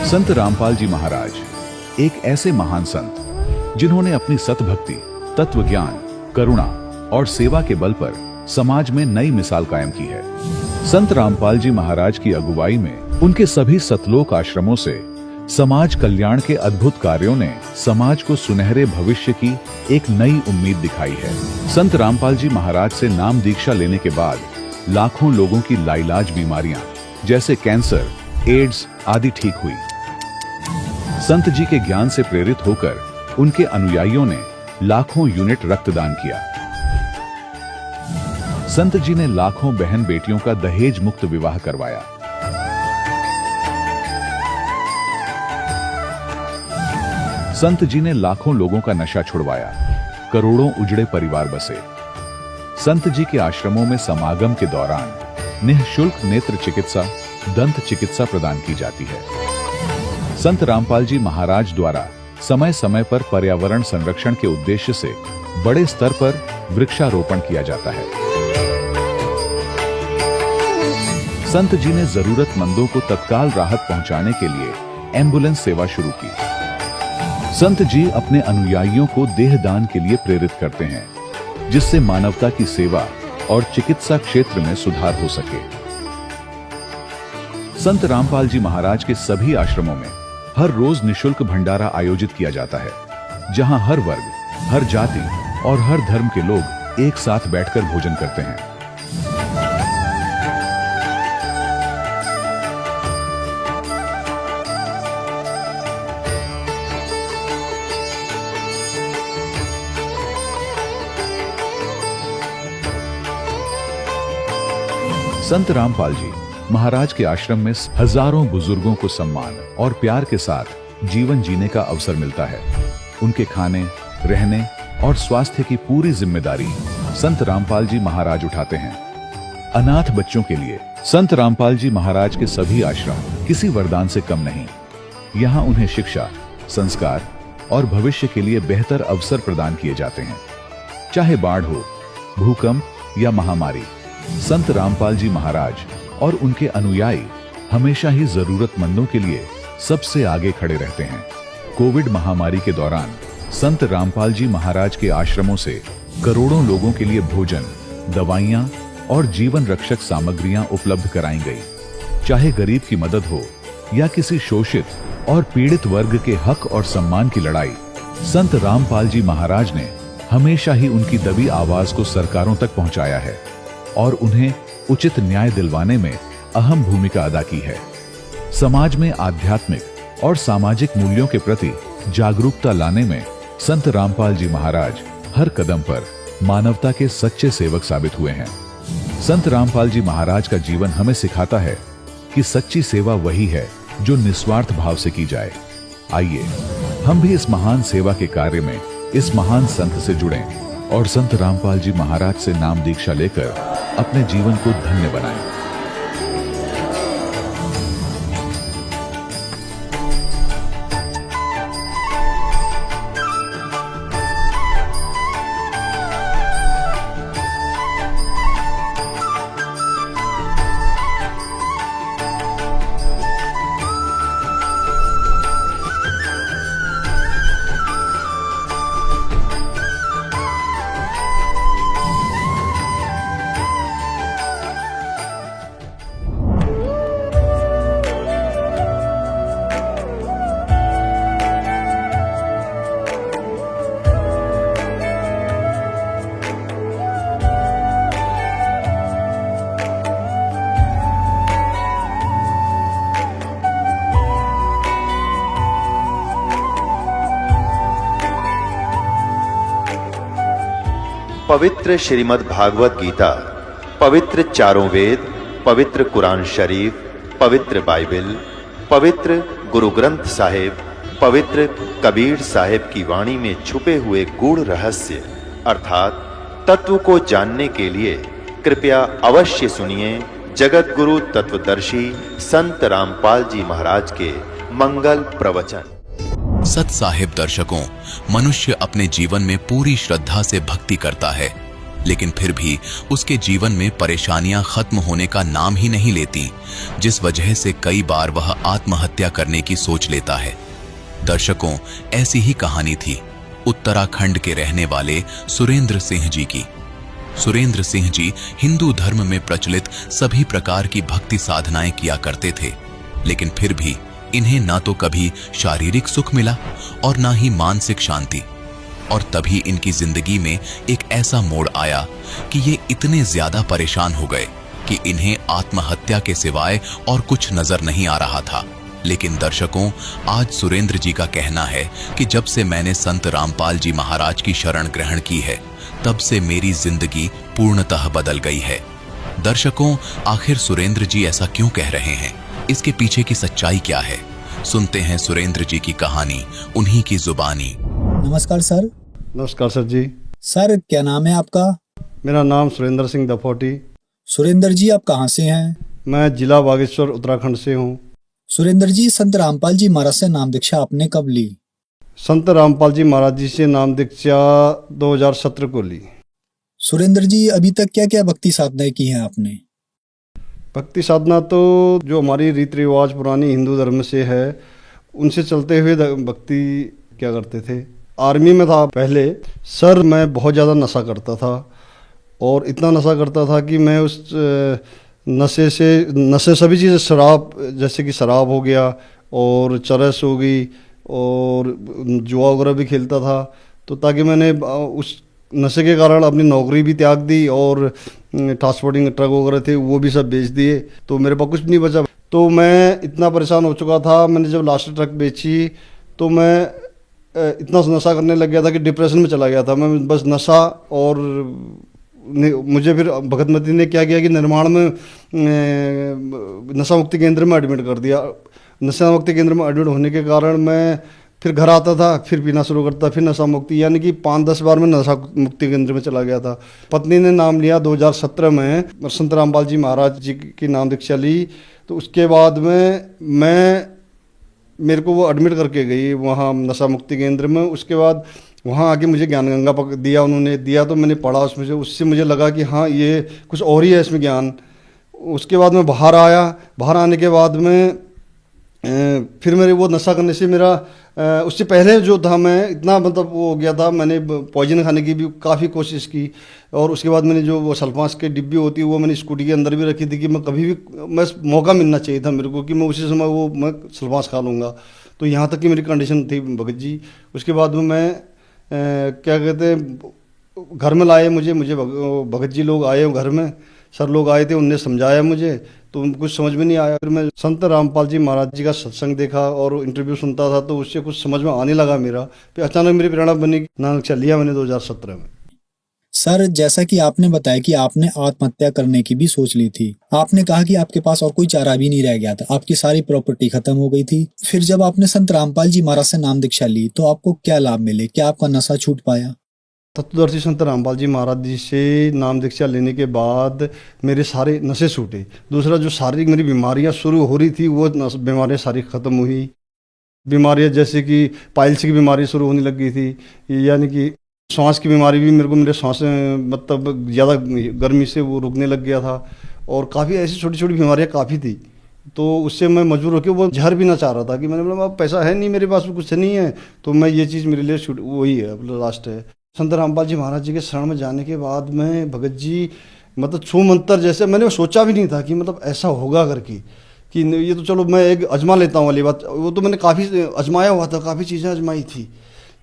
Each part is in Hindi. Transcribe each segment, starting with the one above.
संत रामपाल जी महाराज एक ऐसे महान संत जिन्होंने अपनी सतभक्ति, तत्व ज्ञान, करुणा और सेवा के बल पर समाज में नई मिसाल कायम की है। संत रामपाल जी महाराज की अगुवाई में उनके सभी सतलोक आश्रमों से समाज कल्याण के अद्भुत कार्यों ने समाज को सुनहरे भविष्य की एक नई उम्मीद दिखाई है। संत रामपाल जी महाराज से नाम दीक्षा लेने के बाद लाखों लोगों की लाइलाज बीमारियां जैसे कैंसर, एड्स आदि ठीक हुई। संत जी के ज्ञान से प्रेरित होकर उनके अनुयायियों ने लाखों यूनिट रक्तदान किया। संत जी ने लाखों बहन बेटियों का दहेज मुक्त विवाह करवाया। संत जी ने लाखों लोगों का नशा छुड़वाया, करोड़ों उजड़े परिवार बसे। संत जी के आश्रमों में समागम के दौरान निःशुल्क नेत्र चिकित्सा, दंत चिकित्सा प्रदान की जाती है। संत रामपाल जी महाराज द्वारा समय समय पर पर्यावरण संरक्षण के उद्देश्य से बड़े स्तर पर वृक्षारोपण किया जाता है। संत जी ने जरूरतमंदों को तत्काल राहत पहुंचाने के लिए एम्बुलेंस सेवा शुरू की। संत जी अपने अनुयायियों को देहदान के लिए प्रेरित करते हैं, जिससे मानवता की सेवा और चिकित्सा क्षेत्र में सुधार हो सके। संत रामपाल जी महाराज के सभी आश्रमों में हर रोज निःशुल्क भंडारा आयोजित किया जाता है, जहां हर वर्ग, हर जाति और हर धर्म के लोग एक साथ बैठकर भोजन करते हैं। संत रामपाल जी महाराज के आश्रम में हजारों बुजुर्गों को सम्मान और प्यार के साथ जीवन जीने का अवसर मिलता है। उनके खाने, रहने और स्वास्थ्य की पूरी जिम्मेदारी संत रामपाल जी महाराज उठाते हैं। अनाथ बच्चों के लिए संत रामपाल जी महाराज के सभी आश्रम किसी वरदान से कम नहीं। यहाँ उन्हें शिक्षा, संस्कार और भविष्य के लिए बेहतर अवसर प्रदान किए जाते हैं। चाहे बाढ़ हो, भूकंप या महामारी, संत रामपाल जी महाराज और उनके अनुयायी हमेशा ही जरूरतमंदों के लिए सबसे आगे खड़े रहते हैं। कोविड महामारी के दौरान संत रामपाल जी महाराज के आश्रमों से करोड़ों लोगों के लिए भोजन, दवाइयां और जीवन रक्षक सामग्रियां उपलब्ध कराई गई। चाहे गरीब की मदद हो या किसी शोषित और पीड़ित वर्ग के हक और सम्मान की लड़ाई, संत रामपाल जी महाराज ने हमेशा ही उनकी दबी आवाज को सरकारों तक पहुंचाया है और उन्हें उचित न्याय दिलवाने में अहम भूमिका अदा की है। समाज में आध्यात्मिक और सामाजिक मूल्यों के प्रति जागरूकता लाने में संत रामपाल जी महाराज हर कदम पर मानवता के सच्चे सेवक साबित हुए हैं। संत रामपाल जी महाराज का जीवन हमें सिखाता है कि सच्ची सेवा वही है जो निस्वार्थ भाव से की जाए। आइए हम भी इस महान सेवा के कार्य में इस महान संत से जुड़ें और संत रामपाल जी महाराज से नाम दीक्षा लेकर अपने जीवन को धन्य बनाएं। पवित्र श्रीमद् भागवत गीता, पवित्र चारों वेद, पवित्र कुरान शरीफ, पवित्र बाइबल, पवित्र गुरु ग्रंथ साहिब, पवित्र कबीर साहिब की वाणी में छुपे हुए गूढ़ रहस्य अर्थात तत्व को जानने के लिए कृपया अवश्य सुनिए जगत गुरु तत्वदर्शी संत रामपाल जी महाराज के मंगल प्रवचन। सत साहिब दर्शकों, मनुष्य अपने जीवन में पूरी श्रद्धा से भक्ति करता है, लेकिन फिर भी उसके जीवन में परेशानियां खत्म होने का नाम ही नहीं लेती, जिस वजह से कई बार वह आत्महत्या करने की सोच लेता है। दर्शकों, ऐसी ही कहानी थी उत्तराखंड के रहने वाले सुरेंद्र सिंह जी की। सुरेंद्र सिंह जी हिंदू धर्म में प्रचलित सभी प्रकार की भक्ति साधनाएं किया करते थे, लेकिन फिर भी इन्हें ना तो कभी शारीरिक सुख मिला और ना ही मानसिक शांति। और तभी इनकी जिंदगी में एक ऐसा मोड़ आया कि ये इतने ज्यादा परेशान हो गए कि इन्हें आत्महत्या के सिवाय और कुछ नजर नहीं आ रहा था। लेकिन दर्शकों, आज सुरेंद्र जी का कहना है कि जब से मैंने संत रामपाल जी महाराज की शरण ग्रहण की है, तब से मेरी जिंदगी पूर्णतः बदल गई है। दर्शकों, आखिर सुरेंद्र जी ऐसा क्यों कह रहे हैं? इसके पीछे की सच्चाई क्या है? सुनते हैं सुरेंद्र जी की कहानी, उन्हीं की जुबानी। नमस्कार सर। नमस्कार सर जी। सर, क्या नाम है आपका? मेरा नाम सुरेंद्र सिंह दफोटी। सुरेंद्र जी, आप कहाँ से हैं? मैं जिला बागेश्वर उत्तराखंड से हूँ। सुरेंद्र जी, संत रामपाल जी महाराज से नाम दीक्षा आपने कब ली? संत रामपाल जी महाराज जी से नाम दीक्षा 2017 को ली। सुरेंद्र जी, अभी तक क्या क्या भक्ति साधनाएं की हैं आपने? भक्ति साधना तो जो हमारी रीति रिवाज पुरानी हिंदू धर्म से है, उनसे चलते हुए भक्ति क्या करते थे। आर्मी में था पहले सर, मैं बहुत ज़्यादा नशा करता था और इतना नशा करता था कि मैं उस नशे सभी चीज़ें, शराब जैसे कि शराब हो गया और चरस हो गई और जुआ वगैरह भी खेलता था। तो ताकि मैंने उस नशे के कारण अपनी नौकरी भी त्याग दी और ट्रांसपोर्टिंग ट्रक वगैरह थे वो भी सब बेच दिए, तो मेरे पास कुछ नहीं बचा। तो मैं इतना परेशान हो चुका था, मैंने जब लास्ट ट्रक बेची तो मैं इतना नशा करने लग गया था कि डिप्रेशन में चला गया था मैं। बस नशा और मुझे फिर भगतमती ने क्या किया कि निर्माण में नशा मुक्ति केंद्र में एडमिट कर दिया। नशा मुक्ति केंद्र में एडमिट होने के कारण मैं फिर घर आता था, फिर पीना शुरू करता, फिर नशा मुक्ति, यानी कि 5-10 बार मैं नशा मुक्ति केंद्र में चला गया था। पत्नी ने नाम लिया 2017 में, संत रामपाल जी महाराज जी की नाम दीक्षा ली। तो उसके बाद में मेरे को वो एडमिट करके गई वहाँ नशा मुक्ति केंद्र में। उसके बाद वहाँ आके मुझे ज्ञान गंगा दिया, उन्होंने दिया तो मैंने पढ़ा उसमें से, उससे मुझे लगा कि हाँ ये कुछ और ही है इसमें ज्ञान। उसके बाद मैं बाहर आया, बाहर आने के बाद में फिर मेरे वो नशा करने से मेरा उससे पहले जो था मैं इतना मतलब वो हो गया था, मैंने पॉइजन खाने की भी काफ़ी कोशिश की। और उसके बाद मैंने जो वो सल्फास के डिब्बी होती है वो मैंने स्कूटी के अंदर भी रखी थी कि मैं कभी भी, मैं मौका मिलना चाहिए था मेरे को कि मैं उसी समय वो मैं सल्फास खा लूँगा। तो यहाँ तक की मेरी कंडीशन थी भगत जी। उसके बाद में मैं क्या कहते हैं, घर में लाए मुझे भगत जी लोग आए घर में, सर लोग आए थे, उनने समझाया मुझे तो कुछ समझ में नहीं आया। फिर मैं संत रामपाल जी महाराज जी का सत्संग देखा और इंटरव्यू सुनता था तो उससे कुछ समझ में आने लगा मेरा। फिर अचानक मेरी प्रेरणा बनी, नाम दीक्षा लिया मैंने 2017 में। सर, जैसा कि आपने बताया कि आपने आत्महत्या करने की भी सोच ली थी, आपने कहा कि आपके पास और कोई चारा भी नहीं रह गया था, आपकी सारी प्रॉपर्टी खत्म हो गई थी। फिर जब आपने संत रामपाल जी महाराज से नाम दीक्षा ली तो आपको क्या लाभ मिले? क्या आपका नशा छूट पाया? तत्वदर्शी संत रामपाल जी महाराज जी से नाम दीक्षा लेने के बाद मेरे सारे नशे छूटे। दूसरा, जो शारीरिक मेरी बीमारियां शुरू हो रही थी वो बीमारियां सारी ख़त्म हुई। बीमारियां जैसे कि पाइल्स की बीमारी शुरू होने लग गई थी, यानी कि सांस की बीमारी भी मेरे सांस मतलब ज़्यादा गर्मी से वो रुकने लग गया था। और काफ़ी ऐसी छोटी छोटी बीमारियां काफ़ी थी, तो उससे मैं मजबूर होकर वो जहर भी ना चाह रहा था कि मैंने बोला अब पैसा है नहीं मेरे पास, कुछ नहीं है, तो मैं ये चीज़ मेरे लिए छूट वही है लास्ट है। संत रामपाल जी महाराज जी के शरण में जाने के बाद में भगत जी मतलब छू मंतर जैसे मैंने सोचा भी नहीं था कि मतलब ऐसा होगा करके, कि ये तो चलो मैं एक अजमा लेता हूँ वाली बात, वो तो मैंने काफ़ी अजमाया हुआ था, काफ़ी चीज़ें अजमाई थी,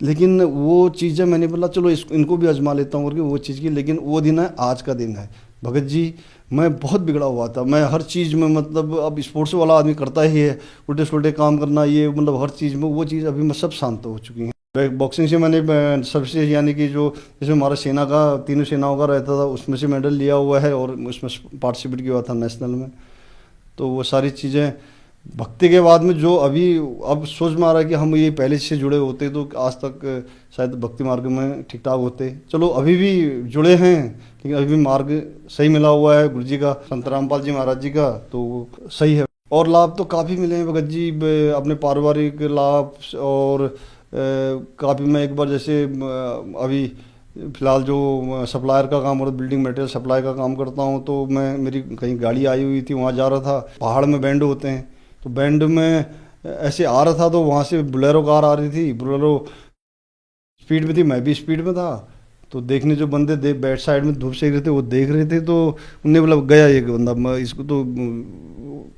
लेकिन वो चीज़ें मैंने बोला चलो इनको भी अजमा लेता हूँ करके वो चीज़ की। लेकिन वो दिन है, आज का दिन है भगत जी। मैं बहुत बिगड़ा हुआ था, मैं हर चीज़ में मतलब अब स्पोर्ट्स वाला आदमी करता ही है, उल्टे सुलटे काम करना, ये मतलब हर चीज़ में वो चीज़ अभी मैं सब शांत हो चुकी हैं। बॉक्सिंग से मैंने सबसे यानी कि जो जैसे हमारा सेना का तीनों सेनाओं का रहता था उसमें से मेडल लिया हुआ है और उसमें पार्टिसिपेट किया हुआ था नेशनल में। तो वो सारी चीज़ें भक्ति के बाद में जो अभी अब सोच में आ रहा है कि हम ये पहले से जुड़े होते तो आज तक शायद भक्ति मार्ग में ठीक ठाक होते। चलो अभी भी जुड़े हैं, लेकिन अभी भी मार्ग सही मिला हुआ है गुरु जी का, संत रामपाल जी महाराज जी का, तो वो सही है। और लाभ तो काफ़ी मिले हैं भगत जी, अपने पारिवारिक लाभ और काफ़ी। मैं एक बार जैसे अभी फिलहाल जो सप्लायर का काम और बिल्डिंग मटेरियल सप्लाई का काम करता हूँ, तो मैं मेरी कहीं गाड़ी आई हुई थी, वहाँ जा रहा था। पहाड़ में बैंड होते हैं, तो बैंड में ऐसे आ रहा था, तो वहाँ से बोलेरो कार आ रही थी। बोलेरो स्पीड में थी, मैं भी स्पीड में था। तो देखने जो बंदे बैक साइड में धूप सेक रहे थे, वो देख रहे थे, तो उनने बोला गया एक बंदा, मैं इसको तो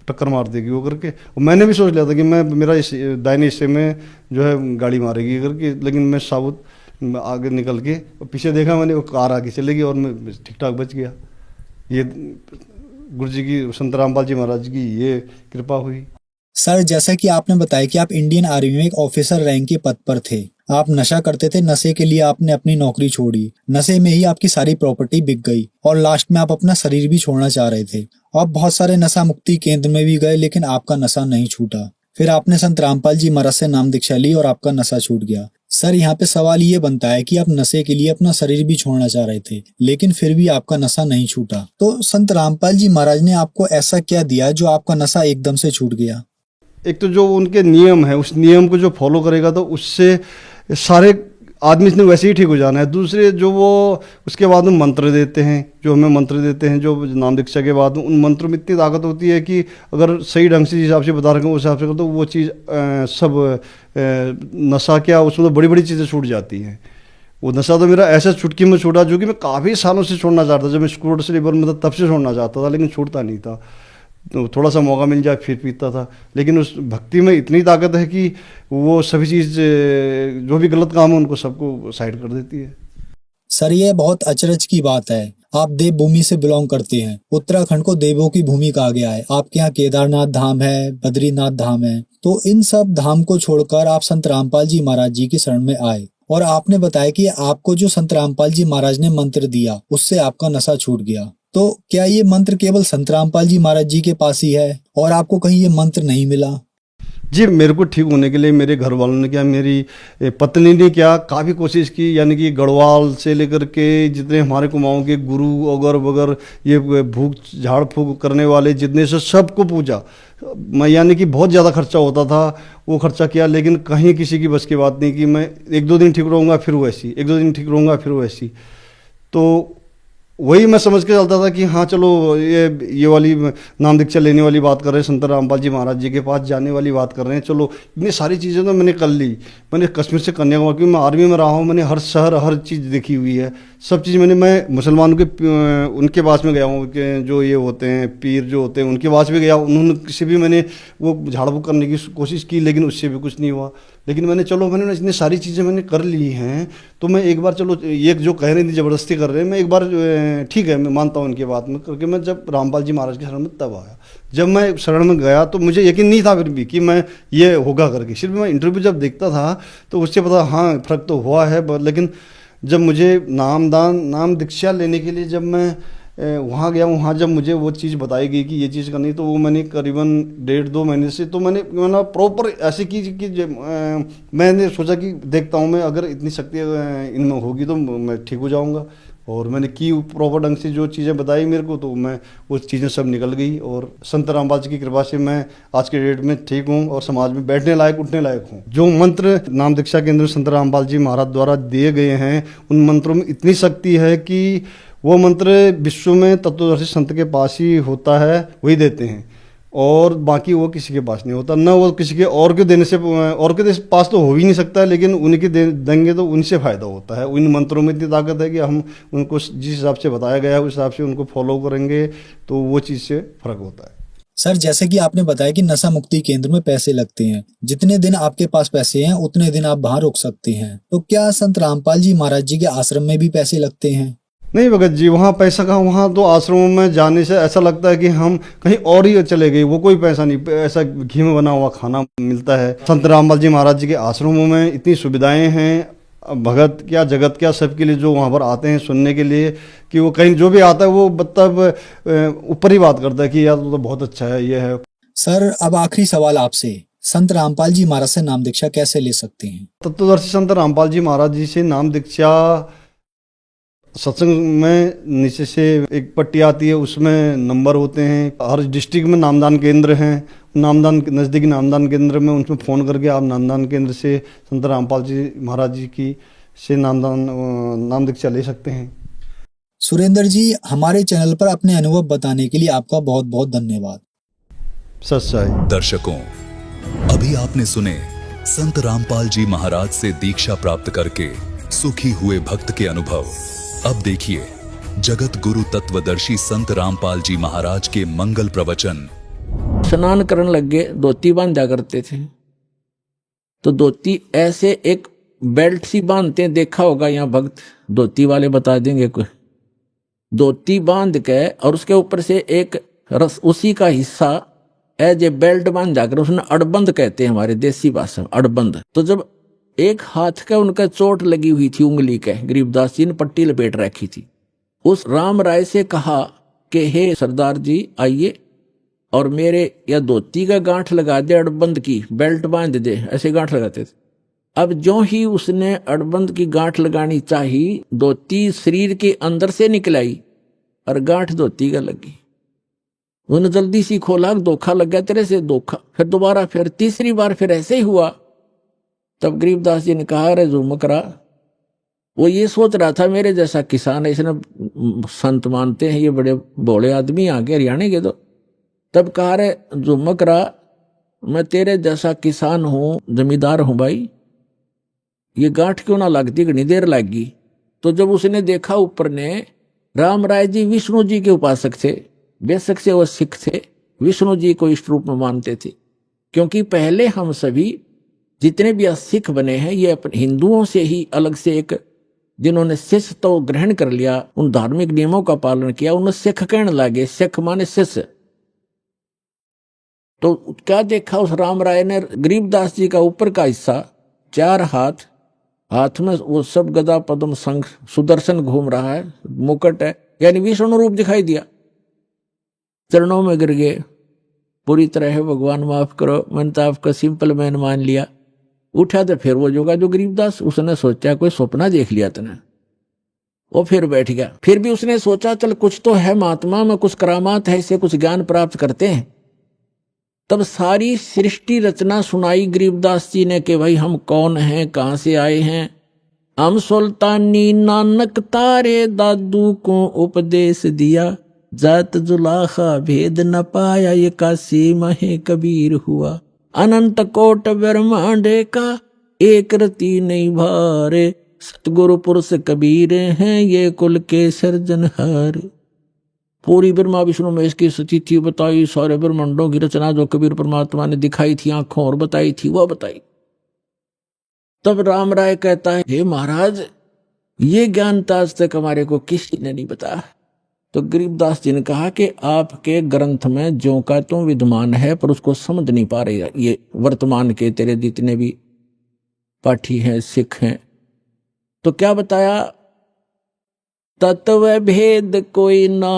टक्कर मार देगी वो करके। और मैंने भी सोच लिया था कि मेरा इस दाहिने हिस्से में जो है गाड़ी मारेगी करके, लेकिन मैं साबुत आगे निकल के और पीछे देखा मैंने, वो कार आगे चलेगी और मैं ठीक ठाक बच गया। ये गुरु जी की, संत रामपाल जी महाराज की ये कृपा हुई। सर, जैसा कि आपने बताया कि आप इंडियन आर्मी में एक ऑफिसर रैंक के पद पर थे, आप नशा करते थे, नशे के लिए आपने अपनी नौकरी छोड़ी, नशे में ही आपकी सारी प्रॉपर्टी बिक गई और लास्ट में आप अपना शरीर भी छोड़ना चाह रहे थे। आप बहुत सारे नशा मुक्ति केंद्र में भी गए, लेकिन आपका नशा नहीं छूटा। फिर आपने संत रामपाल जी महाराज से नाम दीक्षा ली और आपका नशा छूट गया। सर, यहाँ पे सवाल ये बनता है कि आप नशे के लिए अपना शरीर भी छोड़ना चाह रहे थे, लेकिन फिर भी आपका नशा नहीं छूटा। तो संत रामपाल जी महाराज ने आपको ऐसा क्या दिया जो आपका नशा एकदम से छूट गया? एक तो जो उनके नियम है, उस नियम को जो फॉलो करेगा तो उससे सारे आदमी ने वैसे ही ठीक हो जाना है। दूसरे जो वो उसके बाद में मंत्र देते हैं, जो हमें मंत्र देते हैं, जो नाम दीक्षा के बाद उन मंत्रों में इतनी ताकत होती है कि अगर सही ढंग से जिस हिसाब से बता रखे हैं उस हिसाब से करो तो वो चीज़ सब नशा क्या, उसमें तो बड़ी बड़ी चीज़ें छूट जाती हैं। वो नशा तो मेरा ऐसा चुटकी में छूटा जो कि मैं काफ़ी सालों से छोड़ना चाहता था। जब मैं स्कूल से लेबर में था तब से छोड़ना चाहता था, लेकिन छूटता नहीं था। तो थोड़ा सा मौका मिल जाए फिर पीता था। लेकिन उस भक्ति में इतनी ताकत है कि वो सभी चीज़, जो भी गलत काम है उनको सबको साइड कर देती है। सर, ये बहुत अचरज की बात है। आप देव भूमि से बिलोंग करते हैं। उत्तराखंड को देवों की भूमि कहा गया है। आपके यहाँ केदारनाथ धाम है, बद्रीनाथ धाम है, तो इन सब धाम को छोड़कर आप संत रामपाल जी महाराज जी की शरण में आए और आपने बताया कि आपको जो संत रामपाल जी महाराज ने मंत्र दिया उससे आपका नशा छूट गया। तो क्या ये मंत्र केवल संत रामपाल जी महाराज जी के पास ही है और आपको कहीं ये मंत्र नहीं मिला? जी, मेरे को ठीक होने के लिए मेरे घर वालों ने क्या, मेरी पत्नी ने क्या, काफ़ी कोशिश की। यानी कि गढ़वाल से लेकर के जितने हमारे कुमाऊँ के गुरु अगर वगैरह, ये भूख झाड़ फूक करने वाले जितने से, सबको पूजा मैं। यानी कि बहुत ज़्यादा खर्चा होता था, वो खर्चा किया, लेकिन कहीं किसी की बस की बात नहीं कि मैं 1-2 दिन ठीक रहूँगा फिर वैसी, 1-2 दिन ठीक रहूँगा फिर वैसी। तो वही मैं समझ के चलता था कि हाँ चलो ये वाली नाम दीक्षा लेने वाली बात कर रहे हैं, संत रामपाल जी महाराज जी के पास जाने वाली बात कर रहे हैं। चलो इतनी सारी चीज़ें तो मैंने कर ली। मैंने कश्मीर से कन्याकुमारी, क्योंकि मैं आर्मी में रहा हूँ, मैंने हर शहर हर चीज़ देखी हुई है। सब चीज़ मैं मुसलमानों के उनके पास में गया हूँ, जो ये होते हैं पीर जो होते हैं उनके पास भी गया। उन्होंने से भी मैंने वो झाड़ फूक करने की कोशिश की, लेकिन उससे भी कुछ नहीं हुआ। लेकिन मैंने इतनी सारी चीज़ें मैंने कर ली हैं, तो मैं एक बार, चलो ये जो कह रहे थे ज़बरदस्ती कर रहे हैं, मैं एक बार ठीक है मैं मानता हूँ उनकी बात में करके। मैं जब रामपाल जी महाराज के शरण में तब आया। जब मैं शरण में गया तो मुझे यकीन नहीं था फिर भी कि मैं ये होगा करके। सिर्फ मैं इंटरव्यू जब देखता था तो उससे पता हाँ फ़र्क तो हुआ है। लेकिन जब मुझे नाम दीक्षा लेने के लिए जब मैं वहाँ गया, वहाँ जब मुझे वो चीज़ बताई गई कि ये चीज़ करनी, तो वो मैंने करीबन 1.5-2 महीने से तो मैंने प्रॉपर ऐसी की कि मैंने सोचा कि देखता हूँ मैं, अगर इतनी शक्ति इनमें होगी तो मैं ठीक हो जाऊँगा। और मैंने की प्रॉपर ढंग से जो चीज़ें बताई मेरे को, तो मैं वो चीज़ें सब निकल गई। और संत रामपाल जी की कृपा से मैं आज के डेट में ठीक हूँ और समाज में बैठने लायक, उठने लायक हूँ। जो मंत्र नाम दीक्षा केंद्र संत रामपाल जी महाराज द्वारा दिए गए हैं, उन मंत्रों में इतनी शक्ति है कि वो मंत्र विश्व में तत्वदर्शी संत के पास ही होता है, वही देते हैं, और बाकी वो किसी के पास नहीं होता। न वो किसी के और के देने से, और के पास तो हो ही नहीं सकता, लेकिन उनके देंगे तो उनसे फ़ायदा होता है। उन मंत्रों में इतनी ताकत है कि हम उनको जिस हिसाब से बताया गया है उस हिसाब से उनको फॉलो करेंगे तो वो चीज़ से फ़र्क होता है। सर, जैसे कि आपने बताया कि नशा मुक्ति केंद्र में पैसे लगते हैं, जितने दिन आपके पास पैसे हैं उतने दिन आप वहाँ रुक सकते हैं। तो क्या संत रामपाल जी महाराज जी के आश्रम में भी पैसे लगते हैं? नहीं भगत जी, वहाँ पैसा कहाँ, वहाँ तो आश्रमों में जाने से ऐसा लगता है कि हम कहीं और ही चले गए। वो कोई पैसा नहीं, ऐसा घी में बना हुआ खाना मिलता है। संत रामपाल जी महाराज जी के आश्रमों में इतनी सुविधाएं हैं, भगत क्या जगत क्या सबके लिए जो वहाँ पर आते हैं सुनने के लिए, कि वो कहीं जो भी आता है वो मतलब ऊपर ही बात करता है कि यार तो बहुत अच्छा है, ये है। सर, अब आखिरी सवाल आपसे, संत रामपाल जी महाराज से नाम दीक्षा कैसे ले सकते हैं? तत्वदर्शी संत रामपाल जी महाराज जी से नाम दीक्षा सत्संग में नीचे से एक पट्टी आती है, उसमें नंबर होते हैं। हर डिस्ट्रिक्ट में नामदान केंद्र हैं। नामदान नज़दीकी नामदान केंद्र में उनमें फ़ोन करके आप नामदान केंद्र से संत रामपाल जी महाराज जी की से नाम दीक्षा ले सकते हैं। सुरेंद्र जी, हमारे चैनल पर अपने अनुभव बताने के लिए आपका बहुत बहुत धन्यवाद। सच्चाई। दर्शकों, अभी आपने सुने संत रामपाल जी महाराज से दीक्षा प्राप्त करके सुखी हुए भक्त के अनुभव। अब देखिए जगत गुरु तत्वदर्शी संत रामपाल जी महाराज के मंगल प्रवचन। स्नान करने लग गए, धोती बांधा करते थे। तो धोती ऐसे एक बेल्ट सी बांधते हैं, देखा होगा यहाँ भक्त धोती वाले बता देंगे। कोई धोती बांध के और उसके ऊपर से एक रस उसी का हिस्सा एज ए बेल्ट बांध जाकर उसने अड़बंद कहते हैं हमारे देसी भाषा में, अड़बंद। तो जब एक हाथ का उनका चोट लगी हुई थी उंगली के, गरीबदास जी ने पट्टी लपेट रखी थी। उस राम राय से कहा कि हे सरदार जी आइए और मेरे या धोती का गांठ लगा दे, अड़बंद की बेल्ट बांध दे, ऐसे गांठ लगाते थे। अब जो ही उसने अड़बंद की गांठ लगानी चाहिए, धोती शरीर के अंदर से निकलाई और गांठ धोती का लगी। उन्होंने जल्दी सी खोला, धोखा लग गया तेरे से, धोखा। फिर दोबारा, फिर तीसरी बार फिर ऐसे ही हुआ। तब गरीबदास जी ने कहा अरे झुमकरा, वो ये सोच रहा था मेरे जैसा किसान है, इसने संत मानते हैं ये बड़े भोले आदमी आके हरियाणा के। तो तब कहा रे झुमकरा, मैं तेरे जैसा किसान हूं, जमींदार हूं भाई, ये गांठ क्यों ना लगती, घनी देर लगी। तो जब उसने देखा ऊपर ने, राम राय जी विष्णु जी के उपासक थे, बेशक से वो सिख थे, विष्णु जी को इष्ट रूप में मानते थे। क्योंकि पहले हम सभी जितने भी सिख बने हैं ये अपने हिंदुओं से ही अलग से एक, जिन्होंने शिष्य तो ग्रहण कर लिया, उन धार्मिक नियमों का पालन किया, उन्हें सिख कहने लगे। सिख माने शिष्य। तो क्या देखा उस राम राय ने, गरीबदास जी का ऊपर का हिस्सा, चार हाथ, हाथ में वो सब गदा पद्म शंख सुदर्शन घूम रहा है, मुकुट है, यानी विष्णु रूप दिखाई दिया। चरणों में गिर गए, पूरी तरह है भगवान माफ करो, मैंने तो आपका सिंपल मैन मान लिया। उठा तो फिर वो जो गरीबदास, उसने सोचा कोई सपना देख लिया तने, वो फिर बैठ गया। फिर भी उसने सोचा चल कुछ तो है महात्मा में, कुछ करामात है, इससे कुछ ज्ञान प्राप्त करते हैं। तब सारी सृष्टि रचना सुनाई गरीबदास जी ने कि भाई हम कौन हैं, कहां से आए हैं। हम सुल्तानी नानक तारे दादू को उपदेश दिया, जात जुलाखा भेद न पाया, ये काशी महे कबीर हुआ। अनंत कोट ब्रह्मांड का एक रति नहीं भारे, सतगुरु पुरुष कबीर हैं ये कुल के सर्जनहार। पूरी ब्रह्मा विष्णु में इसकी स्थिति बताई, सारे ब्रह्मांडों की रचना जो कबीर परमात्मा ने दिखाई थी आंखों और बताई थी, वह बताई। तब राम राय कहता है हे महाराज, ये ज्ञान आज तक हमारे को किसी ने नहीं बताया। तो गरीबदास जी ने कहा कि आपके ग्रंथ में ज्यों का त्यों विद्यमान है, पर उसको समझ नहीं पा रहे ये वर्तमान के तेरे जितने भी पाठी हैं, सिख हैं। तो क्या बताया, तत्व भेद कोई ना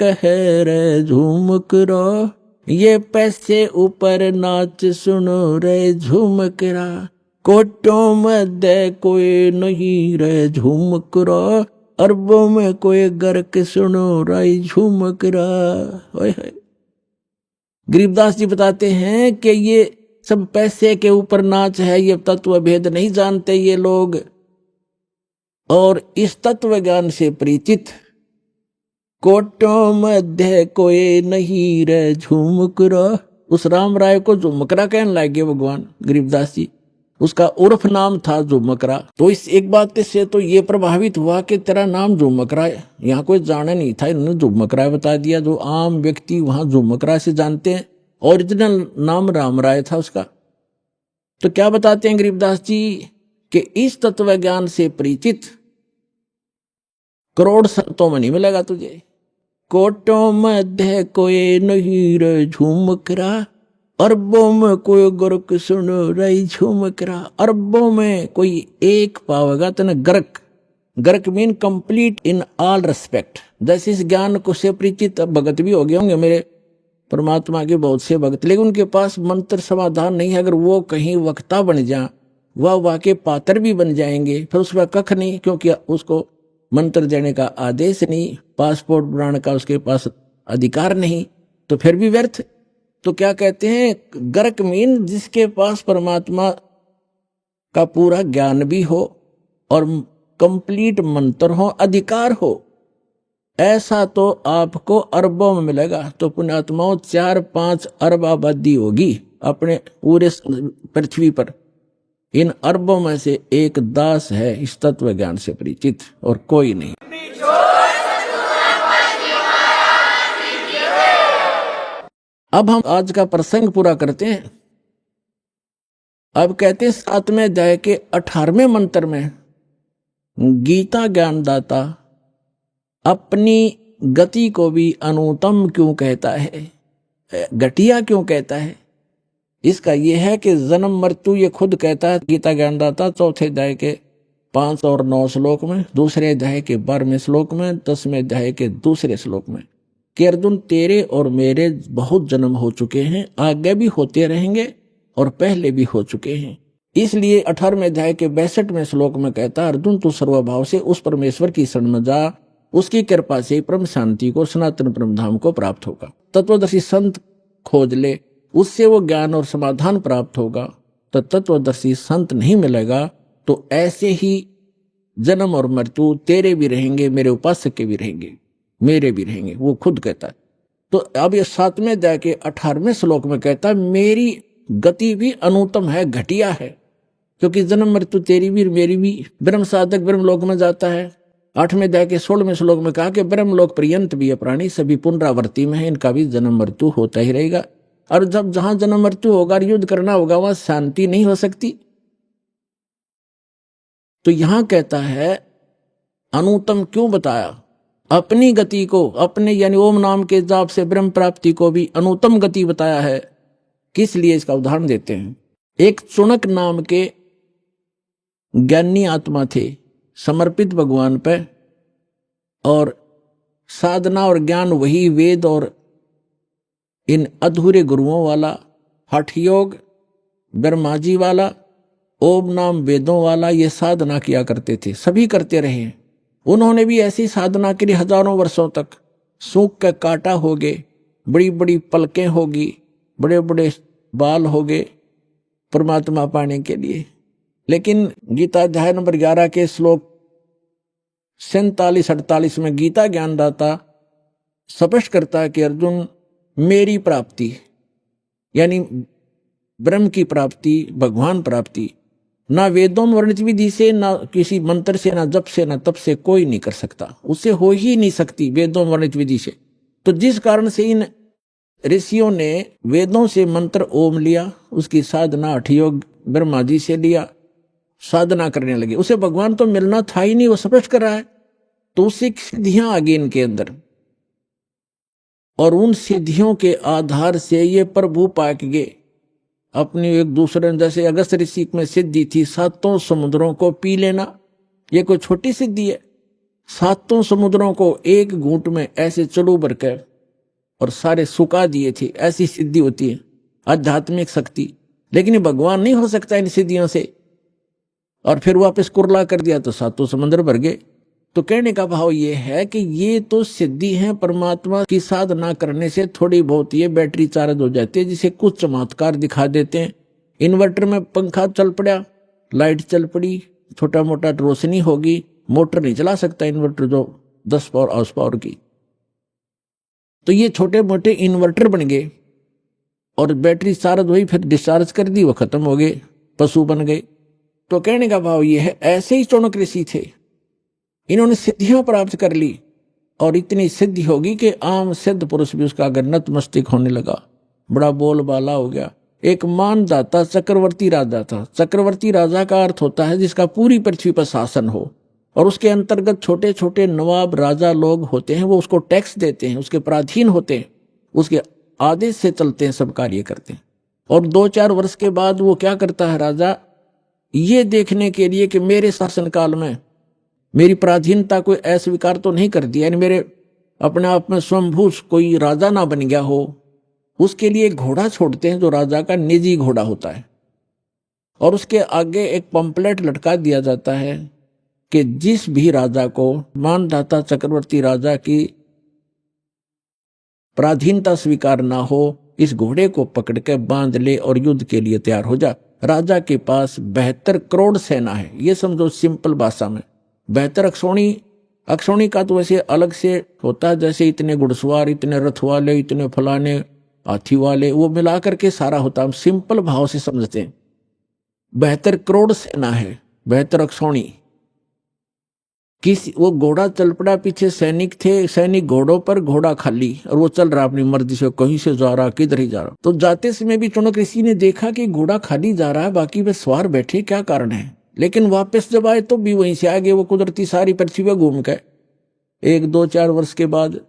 कहे रे झूमक रो, ये पैसे ऊपर नाच सुनो रे झूमक रा। कोटों मध्य कोई नहीं रे झूमक रो, अरबों में कोई गर्क सुनो रे झूमक रा। गरीबदास जी बताते हैं कि ये सब पैसे के ऊपर नाच है, ये तत्व भेद नहीं जानते ये लोग। और इस तत्व ज्ञान से परिचित कोटों मध्य कोई नहीं रे झुमकरा। उस राम राय को झुमकरा कहने लगे भगवान गरीबदास जी, उसका उर्फ नाम था झुमकरा। तो इस एक बात से तो ये प्रभावित हुआ कि तेरा नाम झुमकरा है, यहाँ कोई जाने नहीं था, इन्होंने झुमकरा बता दिया। जो आम व्यक्ति वहां झुमकरा से जानते हैं, ओरिजिनल नाम राम राय था उसका। तो क्या बताते हैं गरीबदास जी कि इस तत्व ज्ञान से परिचित करोड़ संतों में नहीं मिलेगा तुझे। कोटों मध्य कोई नहीं रे झुमकरा, अरबों में कोई गर्क सुनो रे झुमकरा। अरबों में कोई एक पावेगा तेने गर्क। गर्क mean complete in all respect. जैसे इस ज्ञान को से परिचित भगत भी हो गए होंगे मेरे परमात्मा के बहुत से भगत, लेकिन उनके पास मंत्र समाधान नहीं है। अगर वो कहीं वक्ता बन जाए, वह वाके पात्र भी बन जाएंगे, फिर उसका कख नहीं, क्योंकि उसको मंत्र देने का आदेश नहीं, पासपोर्ट बनाने का उसके पास अधिकार नहीं, तो फिर भी व्यर्थ। तो क्या कहते हैं, गर्क मीन जिसके पास परमात्मा का पूरा ज्ञान भी हो और कंप्लीट मंत्र हो, अधिकार हो, ऐसा तो आपको अरबों में मिलेगा। तो पुण्यात्माओं 4-5 अरब आबादी होगी अपने पूरे पृथ्वी पर। इन अरबों में से एक दास है इस तत्व ज्ञान से परिचित, और कोई नहीं। अब हम आज का प्रसंग पूरा करते हैं। अब कहते हैं 7वें अध्याय के 18वें मंत्र में गीता ज्ञानदाता अपनी गति को भी अनुत्तम क्यों कहता है, घटिया क्यों कहता है? इसका यह है कि जन्म मृत्यु ये खुद कहता है गीता ज्ञानदाता 4थे अध्याय के 5 और 9 श्लोक में, दूसरे अध्याय के 12वें श्लोक में, 10वें अध्याय के दूसरे श्लोक में, कि अर्जुन तेरे और मेरे बहुत जन्म हो चुके हैं, आगे भी होते रहेंगे और पहले भी हो चुके हैं। इसलिए 18वें अध्याय के 62वें श्लोक में कहता है अर्जुन तू सर्वभाव से उस परमेश्वर की शरण में जा, उसकी कृपा से परम शांति को, सनातन परम धाम को प्राप्त होगा। तत्वदर्शी संत खोज ले, उससे वो ज्ञान और समाधान प्राप्त होगा। तो तत्वदर्शी संत नहीं मिलेगा तो ऐसे ही जन्म और मृत्यु तेरे भी रहेंगे, मेरे उपासक के भी रहेंगे, मेरे भी रहेंगे, वो खुद कहता है। तो अब ये 7वें अध्याय के 18वें श्लोक में कहता है मेरी गति भी अनुत्तम है, घटिया है, क्योंकि जन्म मृत्यु तेरी भी मेरी भी। ब्रह्म साधक ब्रह्मलोक में जाता है। 8वें अध्याय के 16वें श्लोक में कहा कि ब्रह्मलोक पर्यंत भी ये प्राणी सभी पुनरावृत्ति में है, इनका भी जन्म मृत्यु होता ही रहेगा। और जब जहां जन्म मृत्यु होगा, युद्ध करना होगा, वहां शांति नहीं हो सकती। तो यहां कहता है अनुत्तम क्यों बताया? अपनी गति को, अपने यानी ओम नाम के जाप से ब्रह्म प्राप्ति को भी अनुत्तम गति बताया है। किस लिए? इसका उदाहरण देते हैं। एक चुनक नाम के ज्ञानी आत्मा थे, समर्पित भगवान पे, और साधना और ज्ञान वही वेद और इन अधूरे गुरुओं वाला, हठ योग ब्रह्मा जी वाला, ओम नाम वेदों वाला, ये साधना किया करते थे, सभी करते रहे। उन्होंने भी ऐसी साधना के लिए हजारों वर्षों तक सूख के काटा होगे, बड़ी बड़ी पलकें होगी, बड़े बड़े बाल होगे परमात्मा पाने के लिए। लेकिन गीता अध्याय नंबर 11 के श्लोक 47-48 में गीता ज्ञानदाता स्पष्ट करता है कि अर्जुन मेरी प्राप्ति यानी ब्रह्म की प्राप्ति, भगवान प्राप्ति ना वेदों में वर्णित विधि से, ना किसी मंत्र से, ना जप से, ना तप से कोई नहीं कर सकता, उससे हो ही नहीं सकती वेदों में वर्णित विधि से। तो जिस कारण से इन ऋषियों ने वेदों से मंत्र ओम लिया, उसकी साधना हठ योग ब्रह्मा जी से लिया, साधना करने लगे, उसे भगवान तो मिलना था ही नहीं, वो स्पष्ट कर रहा है। तो उससे सिद्धियां आ गई इनके अंदर, और उन सिद्धियों के आधार से ये प्रभु पाक गए अपनी एक दूसरे। जैसे अगस्त ऋषि में सिद्धि थी 7 समुद्रों को पी लेना, ये कोई छोटी सिद्धि है? 7 समुद्रों को एक घूंट में ऐसे चलू भर कर और सारे सुखा दिए थे, ऐसी सिद्धि होती है आध्यात्मिक शक्ति। लेकिन ये भगवान नहीं हो सकता इन सिद्धियों से। और फिर वापस कुरला कर दिया तो 7 समुद्र भर गए। तो कहने का भाव ये है कि ये तो सिद्धि है, परमात्मा की साधना करने से थोड़ी बहुत ये बैटरी चार्ज हो जाती है, जिसे कुछ चमत्कार दिखा देते हैं। इन्वर्टर में पंखा चल पड़ा, लाइट चल पड़ी, छोटा मोटा रोशनी होगी, मोटर नहीं चला सकता इन्वर्टर जो 10 पावर हाउस पावर की। तो ये छोटे मोटे इन्वर्टर बन गए और बैटरी चार्ज हुई, फिर डिस्चार्ज कर दी, वो खत्म हो गए, पशु बन गए। तो कहने का भाव ये है, ऐसे ही चौनक ऋषि थे, इन्होंने सिद्धियां प्राप्त कर ली और इतनी सिद्धि होगी कि आम सिद्ध पुरुष भी उसका अगर नतमस्तक होने लगा, बड़ा बोलबाला हो गया। एक मानदाता चक्रवर्ती राजा था। चक्रवर्ती राजा का अर्थ होता है जिसका पूरी पृथ्वी पर शासन हो, और उसके अंतर्गत छोटे छोटे नवाब राजा लोग होते हैं, वो उसको टैक्स देते हैं, उसके पराधीन होते हैं, उसके आदेश से चलते हैं, सब कार्य करते हैं। और 2-4 वर्ष के बाद वो क्या करता है राजा, ये देखने के लिए कि मेरे शासन काल में मेरी पराधीनता कोई अस्वीकार तो नहीं कर दिया, यानी मेरे अपने आप में स्वयंभू कोई राजा ना बन गया हो, उसके लिए घोड़ा छोड़ते हैं जो राजा का निजी घोड़ा होता है, और उसके आगे एक पंपलेट लटका दिया जाता है कि जिस भी राजा को मानदाता चक्रवर्ती राजा की पराधीनता स्वीकार ना हो, इस घोड़े को पकड़ के बांध ले और युद्ध के लिए तैयार हो जा। राजा के पास 72 करोड़ सेना है। ये समझो सिंपल भाषा में। 72 अक्षौणी का तो वैसे अलग से होता है, जैसे इतने घुड़सवार, इतने रथ वाले, इतने फलाने हाथी वाले, वो मिलाकर के सारा होता है। हम सिंपल भाव से समझते हैं। 72 करोड़ सेना है, 72 अक्षौणी। वो घोड़ा चल पड़ा, पीछे सैनिक थे, सैनिक घोड़ों पर, घोड़ा खाली, और वो चल रहा अपनी मर्जी से, कहीं से जा रहा, किधर ही जा रहा। तो जाते समय भी चौनक ऋषि ने देखा कि घोड़ा खाली जा रहा है, बाकी वे सवार बैठे, क्या कारण है। लेकिन वापस जब आए तो भी वहीं से आगे वो कुदरती सारी पृथ्वी पर घूम के 1-2-4 वर्ष के बाद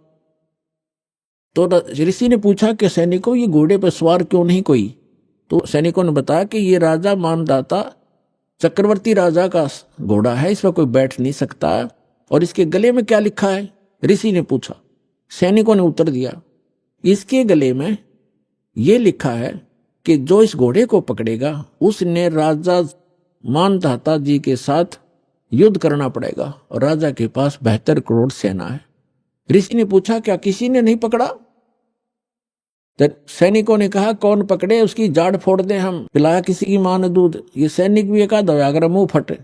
तो ऋषि ने पूछा कि सैनिकों, ये घोड़े पर सवार क्यों नहीं कोई। तो सैनिकों ने बताया कि ये राजा मानदाता चक्रवर्ती राजा का घोड़ा है, इस पर कोई बैठ नहीं सकता। और इसके गले में क्या लिखा है, ऋषि ने पूछा। सैनिकों ने उत्तर दिया, इसके गले में ये लिखा है कि जो इस घोड़े को पकड़ेगा उसने राजा मानदाता जी के साथ युद्ध करना पड़ेगा, और राजा के पास 72 करोड़ सेना है। ऋषि ने पूछा, क्या किसी ने नहीं पकड़ा। तो सैनिकों ने कहा, कौन पकड़े, उसकी जाड़ फोड़ दे हम, पिलाया किसी की मां ने दूध। ये सैनिक भी एक आधा अगर मुंह फटे।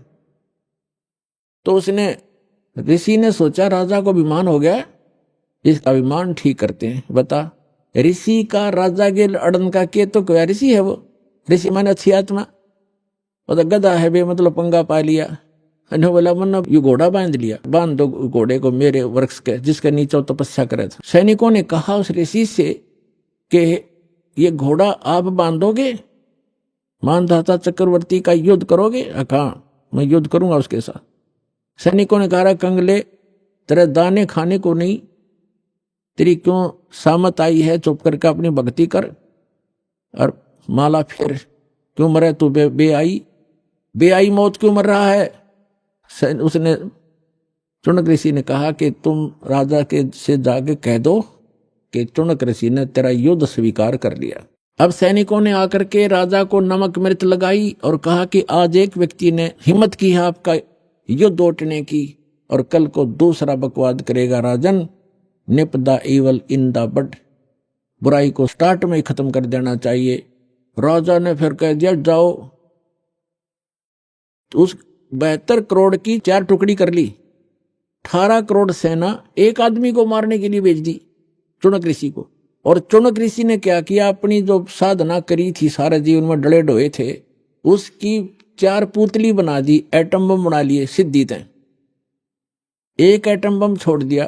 तो उसने, ऋषि ने सोचा राजा को अभिमान हो गया, इसका अभिमान ठीक करते हैं। बता, ऋषि का राजा के अड़न का के तो क्या ऋषि है वो। ऋषि माने अच्छी आत्मा, वो तो गधा है बे, मतलब पंगा पा लिया। बोला, मन ये घोड़ा बांध लिया, बांध दो घोड़े को मेरे वृक्ष के जिसके नीचे तपस्या करे था। सैनिकों ने कहा उस ऋषि से कि ये घोड़ा आप बांधोगे, मानदाता चक्रवर्ती का युद्ध करोगे। कहा, मैं युद्ध करूंगा उसके साथ। सैनिकों ने कहा, कंगले, तेरे दाने खाने को नहीं, तेरी क्यों सामत आई है, चुप करके अपनी भक्ति कर और माला फेर। क्यों मरे तू बेआई मौत क्यों मर रहा है। उसने, चुनक ऋषि ने कहा कि तुम राजा के से जाके कह दो कि चुनक ऋषि ने तेरा युद्ध स्वीकार कर लिया। अब सैनिकों ने आकर के राजा को नमक मिर्च लगाई और कहा कि आज एक व्यक्ति ने हिम्मत की है आपका युद्ध उठने की, और कल को दूसरा बकवाद करेगा। Rajan, nip the evil in the bud, बुराई को स्टार्ट में ही खत्म कर देना चाहिए। राजा ने फिर कह दिया, जाओ। तो उस 72 करोड़ की 4 टुकड़ी कर ली। 18 करोड़ सेना एक आदमी को मारने के लिए भेज दी, चुनक ऋषि को। और चुनक ऋषि ने क्या किया, अपनी जो साधना करी थी, सारे जीवन में डले डोए थे, उसकी 4 पुतली बना दी, एटम बम बना लिए सिद्धि तय। एक एटम बम छोड़ दिया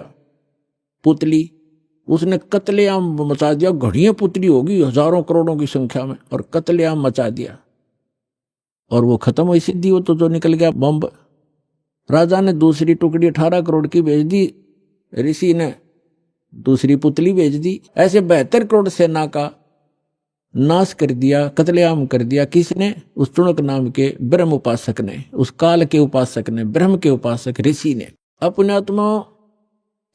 पुतली, उसने कत्लेआम मचा दिया। घड़ियां पुतली होगी हजारों करोड़ों की संख्या में, और कत्लेआम मचा दिया। और वो खत्म हुई सिद्धि, वो तो जो निकल गया बम। राजा ने दूसरी टुकड़ी 18 करोड़ की भेज दी, ऋषि ने दूसरी पुतली भेज दी। ऐसे 72 करोड़ सेना का नाश कर दिया, कत्लेआम कर दिया। किसने, उस चुनक नाम के ब्रह्म उपासक ने, उस काल के उपासक ने, ब्रह्म के उपासक ऋषि ने। अपने आत्मा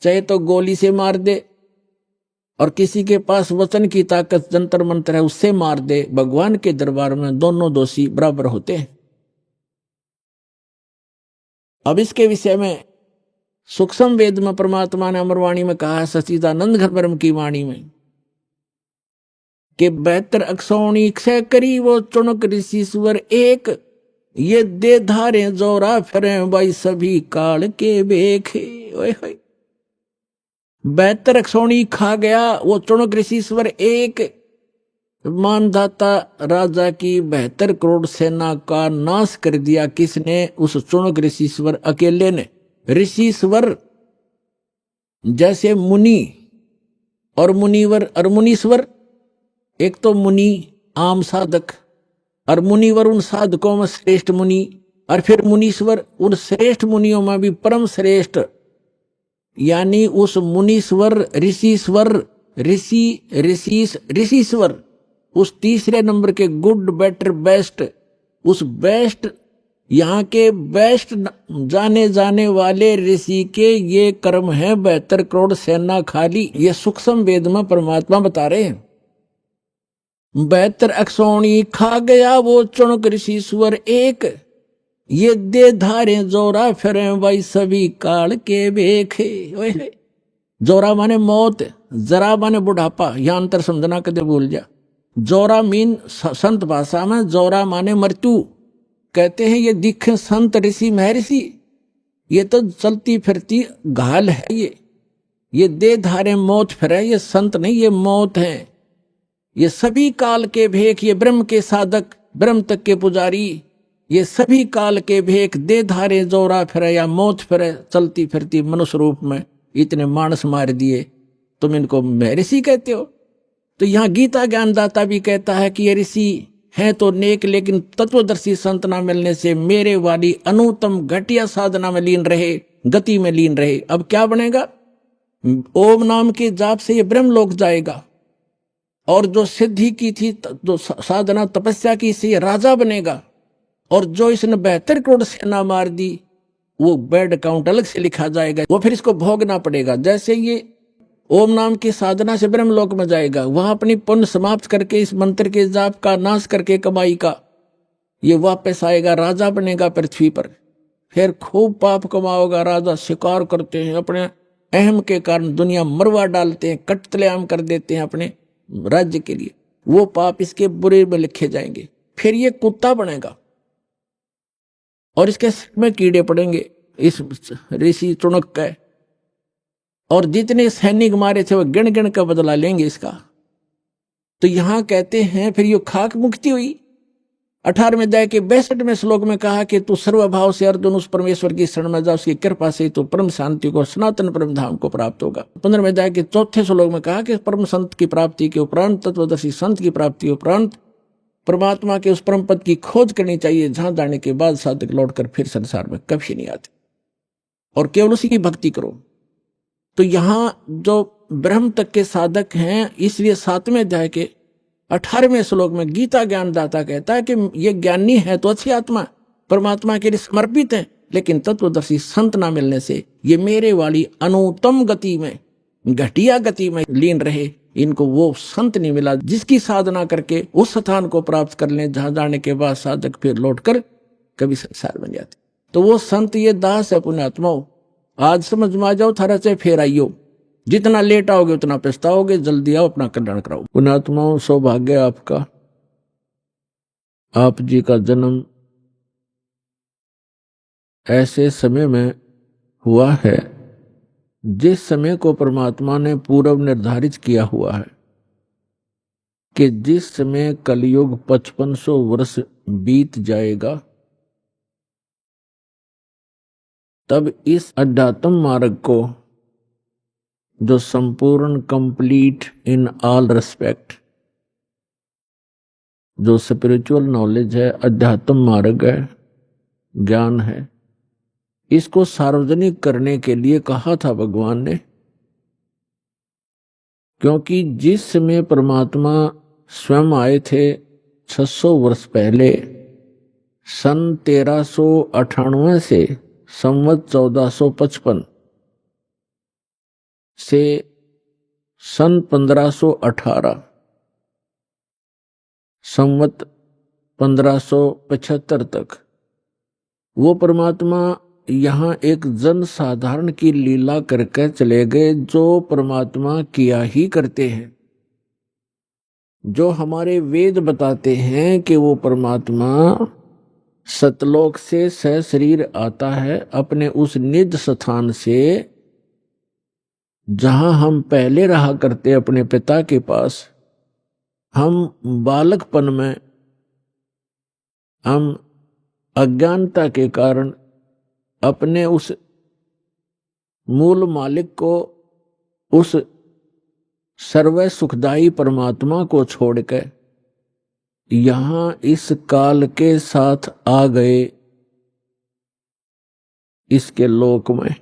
चाहे तो गोली से मार दे, और किसी के पास वचन की ताकत जंतर मंत्र है उससे मार दे, भगवान के दरबार में दोनों दोषी बराबर होते हैं। अब इसके विषय में सूक्ष्म वेद में परमात्मा ने अमरवाणी में कहा है, सच्चिदानंद घन ब्रह्म की वाणी में, कि 72 अक्षौणी क्षय करी वो चुनक ऋषिश्वर एक, ये दे धारे जोरा फिरे भाई सभी काल के बेखे। 72 अक्षौणी खा गया वो चुनक ऋषिश्वर एक। मानदाता राजा की 72 करोड़ सेना का नाश कर दिया। किसने, उस चुनक ऋषिश्वर अकेले ने। ऋषिश्वर जैसे मुनि और मुनिवर और मुनीश्वर, एक तो मुनि आम साधक, और मुनिवर उन साधकों में श्रेष्ठ मुनि, और फिर मुनीश्वर उन श्रेष्ठ मुनियों में भी परम श्रेष्ठ, यानी उस मुनीश्वर ऋषिश्वर ऋषिश्वर उस तीसरे नंबर के गुड बेटर बेस्ट, उस बेस्ट यहाँ के बेस्ट जाने जाने वाले ऋषि के ये कर्म है 72 करोड़ सेना खाली। ये सूक्ष्म वेद में परमात्मा बता रहे हैं। 72 अक्षौणी खा गया वो चुनक ऋषिश्वर एक, ये दे धारे जोरा फिरे भाई सभी काल के बेखे। जोरा माने मौत, जरा माने बुढ़ापा, यह अंतर समझना कदे भूल जा। जोरा मीन संत भाषा में जोरा माने मृत्यु। कहते हैं ये दिखे संत ऋषि महर्षि, ये तो चलती फिरती घाल है, ये देह धारे मौत फिरे, ये संत नहीं ये मौत है। ये सभी काल के भेख, ये ब्रह्म के साधक, ब्रह्म तक के पुजारी, ये सभी काल के भेख, दे धारे जोरा फिरे या मौत फिरे, चलती फिरती मनुष्य रूप में इतने मानस मार दिए, तुम इनको महर्षि कहते हो। तो यहाँ गीता ज्ञानदाता भी कहता है कि ये ऋषि हैं तो नेक, लेकिन तत्वदर्शी संत ना मिलने से मेरे वाली अनुत्तम घटिया साधना में लीन रहे, गति में लीन रहे। अब क्या बनेगा? ओम नाम के जाप से ये ब्रह्मलोक जाएगा, और जो सिद्धि की थी, जो साधना तपस्या की, से ये राजा बनेगा। और जो इसने 72 करोड़ सेना मार दी, वो बैड अकाउंट अलग से लिखा जाएगा, वो फिर इसको भोगना पड़ेगा। जैसे ये ओम नाम की साधना से ब्रह्मलोक में जाएगा, वहां अपनी पुण्य समाप्त करके इस मंत्र के जाप का नाश करके कमाई का, ये वापस आएगा, राजा बनेगा पृथ्वी पर, फिर खूब पाप कमाओगा। राजा शिकार करते हैं, अपने अहम के कारण दुनिया मरवा डालते हैं, कत्लेआम कर देते हैं अपने राज्य के लिए, वो पाप इसके बुरे में लिखे जाएंगे। फिर ये कुत्ता बनेगा और इसके सिर में कीड़े पड़ेंगे, इस ऋषि चुनक का, और जितने सैनिक मारे थे वो गिन गिन का बदला लेंगे इसका। तो यहां कहते हैं फिर ये खाक मुक्ति हुई। 18वें अध्याय के 62वें श्लोक में कहा कि तू सर्वभाव से अर्जुन उस परमेश्वर की शरण में जा, उसकी कृपा से तो परम शांति को, सनातन परम धाम को प्राप्त होगा। 15वें अध्याय के 4थे श्लोक में कहा कि परम संत की प्राप्ति के उपरांत, तत्वदर्शी संत की प्राप्ति के उपरांत परमात्मा के उस परम पद की खोज करनी चाहिए, जहां जाने के बाद साधक लौटकर फिर संसार में कभी नहीं आते, और केवल उसी की भक्ति करो। तो यहां जो ब्रह्म तक के साधक हैं, इसलिए 7वें अध्याय के 18वें श्लोक में गीता ज्ञानदाता कहता है कि ये ज्ञानी है तो अच्छी आत्मा, परमात्मा के लिए समर्पित है, लेकिन तत्वदर्शी संत ना मिलने से ये मेरे वाली अनुत्तम गति में, घटिया गति में लीन रहे। इनको वो संत नहीं मिला जिसकी साधना करके उस स्थान को प्राप्त कर लें जहां जाने के बाद साधक फिर लौटकर कभी संसार बन जाते। तो वो संत ये दास है पुण्यात्माओं, आज समझ में आ जाओ, थारा से फेर आइयो, जितना लेट आओगे उतना पछताओगे, जल्दी आओ, अपना कल्याण कराओ। पुण्यात्माओं, सौभाग्य आपका, आप जी का जन्म ऐसे समय में हुआ है जिस समय को परमात्मा ने पूर्व निर्धारित किया हुआ है कि जिस समय कलयुग 5500 वर्ष बीत जाएगा, तब इस अध्यात्म मार्ग को, जो संपूर्ण कंप्लीट इन ऑल रेस्पेक्ट, जो स्पिरिचुअल नॉलेज है, अध्यात्म मार्ग है, ज्ञान है, इसको सार्वजनिक करने के लिए कहा था भगवान ने। क्योंकि जिस समय परमात्मा स्वयं आए थे 600 वर्ष पहले, सन 1398 से संवत 1455 से सन 1518 संवत 1575 तक वो परमात्मा यहाँ एक जन साधारण की लीला करके चले गए, जो परमात्मा किया ही करते हैं। जो हमारे वेद बताते हैं कि वो परमात्मा सतलोक से सशरीर आता है, अपने उस निज स्थान से जहां हम पहले रहा करते अपने पिता के पास। हम बालकपन में हम अज्ञानता के कारण अपने उस मूल मालिक को, उस सर्व सुखदायी परमात्मा को छोड़कर यहां इस काल के साथ आ गए इसके लोक में।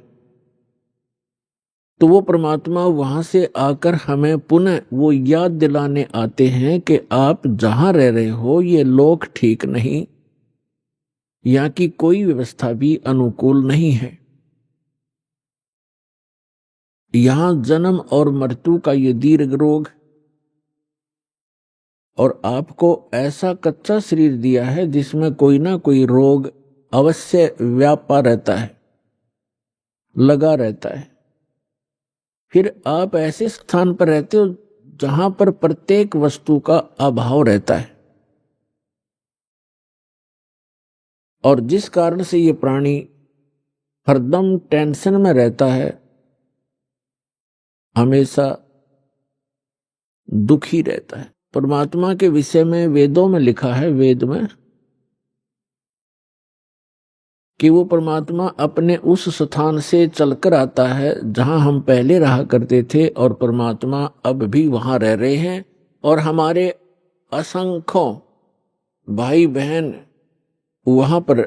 तो वो परमात्मा वहां से आकर हमें पुनः वो याद दिलाने आते हैं कि आप जहां रह रहे हो ये लोक ठीक नहीं, यहाँ की कोई व्यवस्था भी अनुकूल नहीं है। यहां जन्म और मृत्यु का ये दीर्घ रोग, और आपको ऐसा कच्चा शरीर दिया है जिसमें कोई ना कोई रोग अवश्य व्यापा रहता है, लगा रहता है। फिर आप ऐसे स्थान पर रहते हो जहां पर प्रत्येक वस्तु का अभाव रहता है, और जिस कारण से ये प्राणी हरदम टेंशन में रहता है, हमेशा दुखी रहता है। परमात्मा के विषय में वेदों में लिखा है, वेद में, कि वो परमात्मा अपने उस स्थान से चलकर आता है जहां हम पहले रहा करते थे, और परमात्मा अब भी वहां रह रहे हैं, और हमारे असंख्यों भाई बहन वहां पर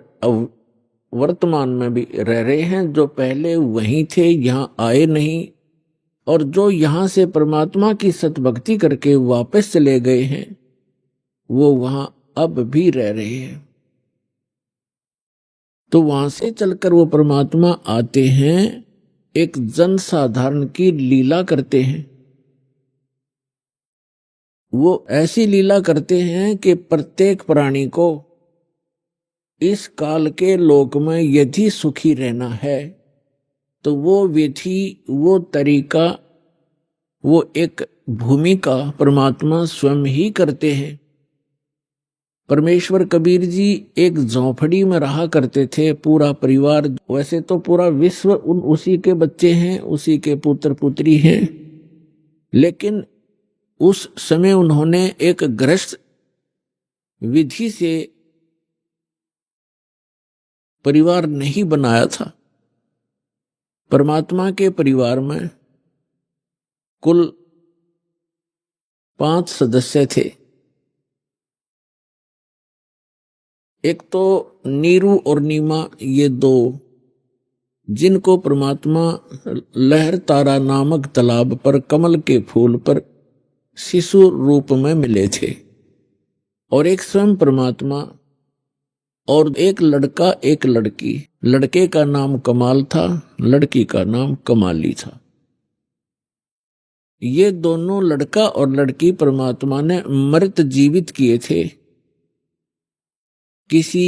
वर्तमान में भी रह रहे हैं, जो पहले वहीं थे, यहां आए नहीं, और जो यहां से परमात्मा की सतभक्ति करके वापस चले गए हैं, वो वहां अब भी रह रहे हैं। तो वहां से चलकर वो परमात्मा आते हैं, एक जन साधारण की लीला करते हैं। वो ऐसी लीला करते हैं कि प्रत्येक प्राणी को इस काल के लोक में यदि सुखी रहना है, तो वो विधि, वो तरीका, वो एक भूमिका परमात्मा स्वयं ही करते हैं। परमेश्वर कबीर जी एक झोंपड़ी में रहा करते थे, पूरा परिवार, वैसे तो पूरा विश्व उसी के बच्चे हैं, उसी के पुत्र पुत्री हैं, लेकिन उस समय उन्होंने एक गृहस्थ विधि से परिवार नहीं बनाया था। परमात्मा के परिवार में कुल 5 सदस्य थे। एक तो नीरू और नीमा, ये 2, जिनको परमात्मा लहर तारा नामक तालाब पर कमल के फूल पर शिशु रूप में मिले थे, और एक स्वयं परमात्मा, और एक लड़का एक लड़की। लड़के का नाम कमाल था, लड़की का नाम कमाली था। ये दोनों, लड़का और लड़की, परमात्मा ने मृत जीवित किए थे किसी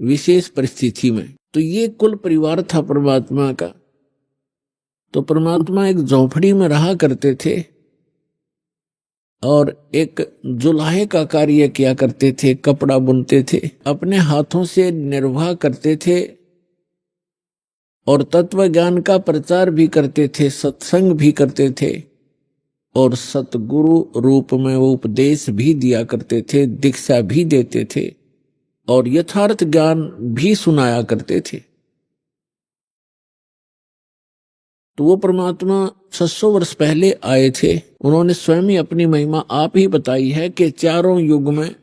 विशेष परिस्थिति में। तो ये कुल परिवार था परमात्मा का। तो परमात्मा एक झोंपड़ी में रहा करते थे, और एक जुलाहे का कार्य किया करते थे, कपड़ा बुनते थे, अपने हाथों से निर्वाह करते थे, और तत्व ज्ञान का प्रचार भी करते थे, सत्संग भी करते थे, और सतगुरु रूप में वो उपदेश भी दिया करते थे, दीक्षा भी देते थे, और यथार्थ ज्ञान भी सुनाया करते थे। तो वो परमात्मा 600 वर्ष पहले आए थे। उन्होंने स्वयं ही अपनी महिमा आप ही बताई है कि चारों युग में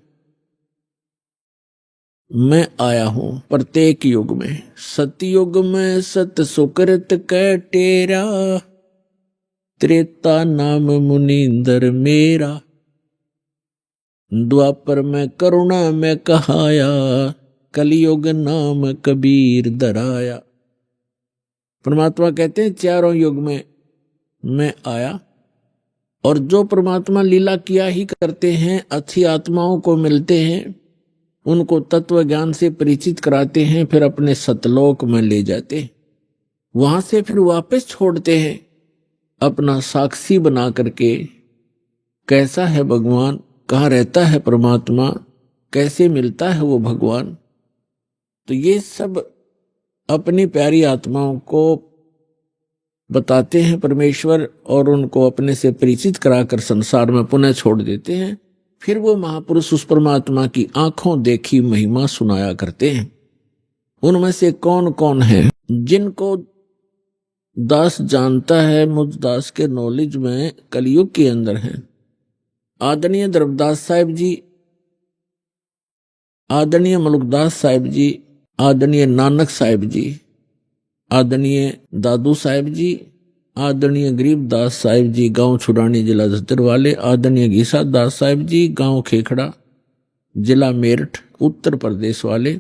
मैं आया हूं, प्रत्येक युग में। सतयुग में सत सुकृत कै टेरा, त्रेता नाम मुनींदर मेरा, द्वापर में करुणा में कहाया, कलयुग नाम कबीर दराया। परमात्मा कहते हैं चारों युग में मैं आया, और जो परमात्मा लीला किया ही करते हैं, अच्छी आत्माओं को मिलते हैं, उनको तत्व ज्ञान से परिचित कराते हैं, फिर अपने सतलोक में ले जाते हैं, वहां से फिर वापस छोड़ते हैं अपना साक्षी बना करके। कैसा है भगवान, कहाँ रहता है परमात्मा, कैसे मिलता है वो भगवान। तो ये सब अपनी प्यारी आत्माओं को बताते हैं परमेश्वर, और उनको अपने से परिचित कराकर संसार में पुनः छोड़ देते हैं। फिर वो महापुरुष उस परमात्मा की आंखों देखी महिमा सुनाया करते हैं। उनमें से कौन कौन है जिनको दास जानता है, मुझ दास के नॉलेज में कलयुग के अंदर हैं। आदरणीय द्रवदास साहिब जी, आदरणीय मलुकदास साहिब जी, आदरणीय नानक साहिब जी, आदरणीय दादू साहिब जी, आदरणीय गरीबदास साहिब जी, गांव छुरानी, जिला झज्जर वाले, आदरणीय घीसा दास साहिब जी, गांव खेखड़ा, जिला मेरठ, उत्तर प्रदेश वाले,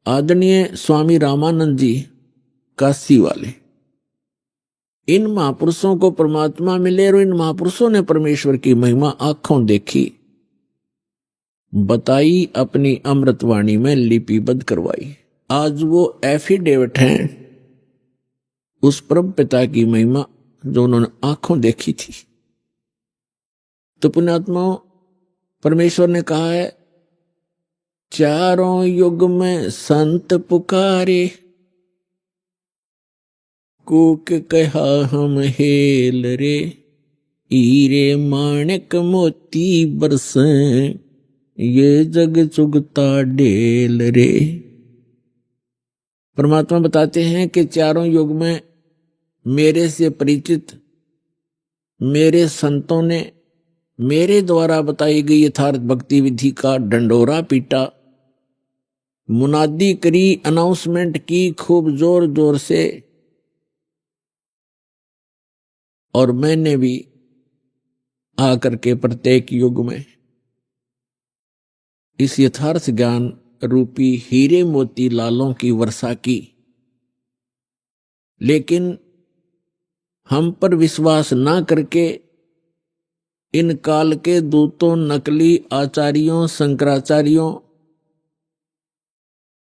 आदरणीय स्वामी रामानंद जी, काशी वाले। इन महापुरुषों को परमात्मा मिले, और इन महापुरुषों ने परमेश्वर की महिमा आंखों देखी, बताई, अपनी अमृतवाणी में लिपिबद्ध करवाई। आज वो एफिडेविट हैं उस परम पिता की महिमा जो उन्होंने आंखों देखी थी। तो पुण्यात्मा, परमेश्वर ने कहा है, चारों युग में संत पुकारे, कूक कहा हम हेल रे, हीरे माणिक मोती बरसें, ये जग चुगता ढेल रे। परमात्मा बताते हैं कि चारों युग में मेरे से परिचित मेरे संतों ने मेरे द्वारा बताई गई यथार्थ भक्ति विधि का डंडोरा पीटा, मुनादी करी, अनाउंसमेंट की खूब जोर जोर से, और मैंने भी आकर के प्रत्येक युग में इस यथार्थ ज्ञान रूपी हीरे मोती लालों की वर्षा की। लेकिन हम पर विश्वास ना करके इन काल के दूतों, नकली आचार्यों, शंकराचार्यों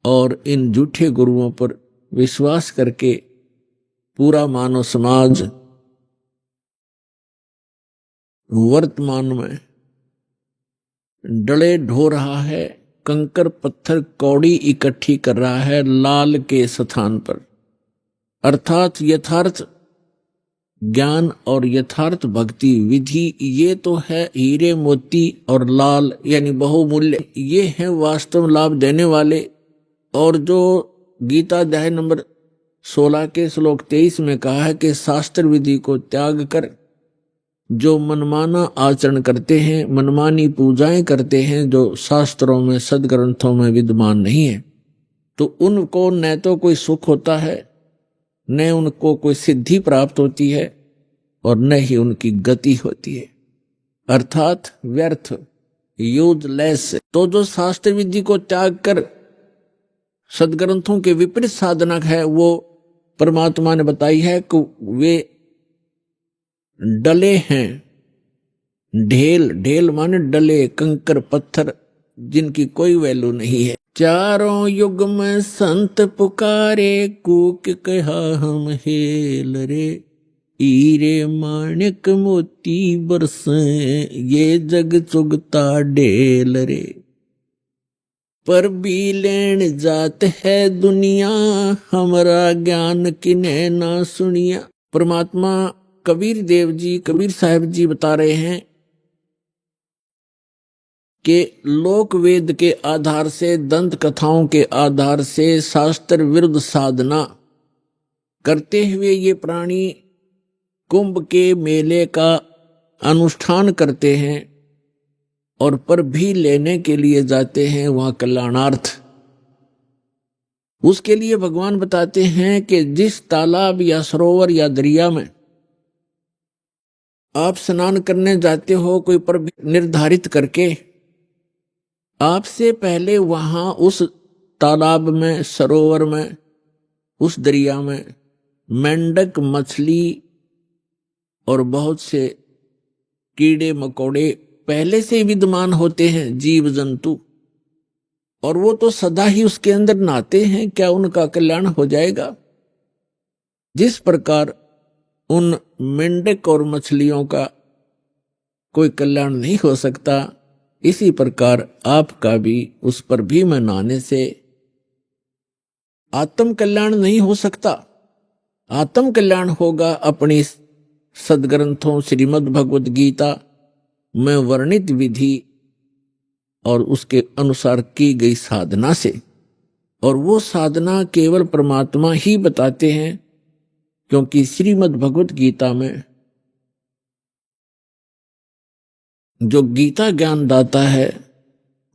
और इन झूठे गुरुओं पर विश्वास करके पूरा मानव समाज वर्तमान में डले ढो रहा है, कंकर पत्थर कौड़ी इकट्ठी कर रहा है लाल के स्थान पर। अर्थात यथार्थ ज्ञान और यथार्थ भक्ति विधि ये तो है हीरे मोती और लाल यानी बहुमूल्य, ये हैं वास्तव लाभ देने वाले। और जो गीता अध्याय नंबर 16 के श्लोक 23 में कहा है कि शास्त्र विधि को त्याग कर जो मनमाना आचरण करते हैं, मनमानी पूजाएं करते हैं जो शास्त्रों में सदग्रंथों में विद्यमान नहीं है, तो उनको न तो कोई सुख होता है, न उनको कोई सिद्धि प्राप्त होती है और न ही उनकी गति होती है, अर्थात व्यर्थ, यूजलेस। तो जो शास्त्र विधि को त्याग कर सदग्रंथों के विपरीत साधना है, वो परमात्मा ने बताई है कि वे डले हैं। ढेल, ढेल माने डले, कंकर पत्थर जिनकी कोई वैल्यू नहीं है। चारों युग में संत पुकारे, कूक कहा हम हेल रे, हीरे माणिक मोती बरसें, ये जग चुगता ढेल रे। पर भी लेन जात है दुनिया, हमारा ज्ञान किन्हे ना सुनिया। परमात्मा कबीर देव जी, कबीर साहब जी बता रहे हैं कि लोक वेद के आधार से, दंत कथाओं के आधार से शास्त्र विरुद्ध साधना करते हुए ये प्राणी कुंभ के मेले का अनुष्ठान करते हैं और पर भी लेने के लिए जाते हैं वहां कल्याणार्थ। उसके लिए भगवान बताते हैं कि जिस तालाब या सरोवर या दरिया में आप स्नान करने जाते हो कोई पर निर्धारित करके, आपसे पहले वहां उस तालाब में, सरोवर में, उस दरिया में मेंढक, मछली और बहुत से कीड़े मकोड़े पहले से विद्यमान होते हैं, जीव जंतु, और वो तो सदा ही उसके अंदर नहाते हैं, क्या उनका कल्याण हो जाएगा? जिस प्रकार उन मेंढक और मछलियों का कोई कल्याण नहीं हो सकता, इसी प्रकार आपका भी उस पर भी में नहाने से आत्म कल्याण नहीं हो सकता। आत्म कल्याण होगा अपनी सदग्रंथों श्रीमद् भगवद गीता में वर्णित विधि और उसके अनुसार की गई साधना से। और वो साधना केवल परमात्मा ही बताते हैं, क्योंकि श्रीमद् भगवद गीता में जो गीता ज्ञान दाता है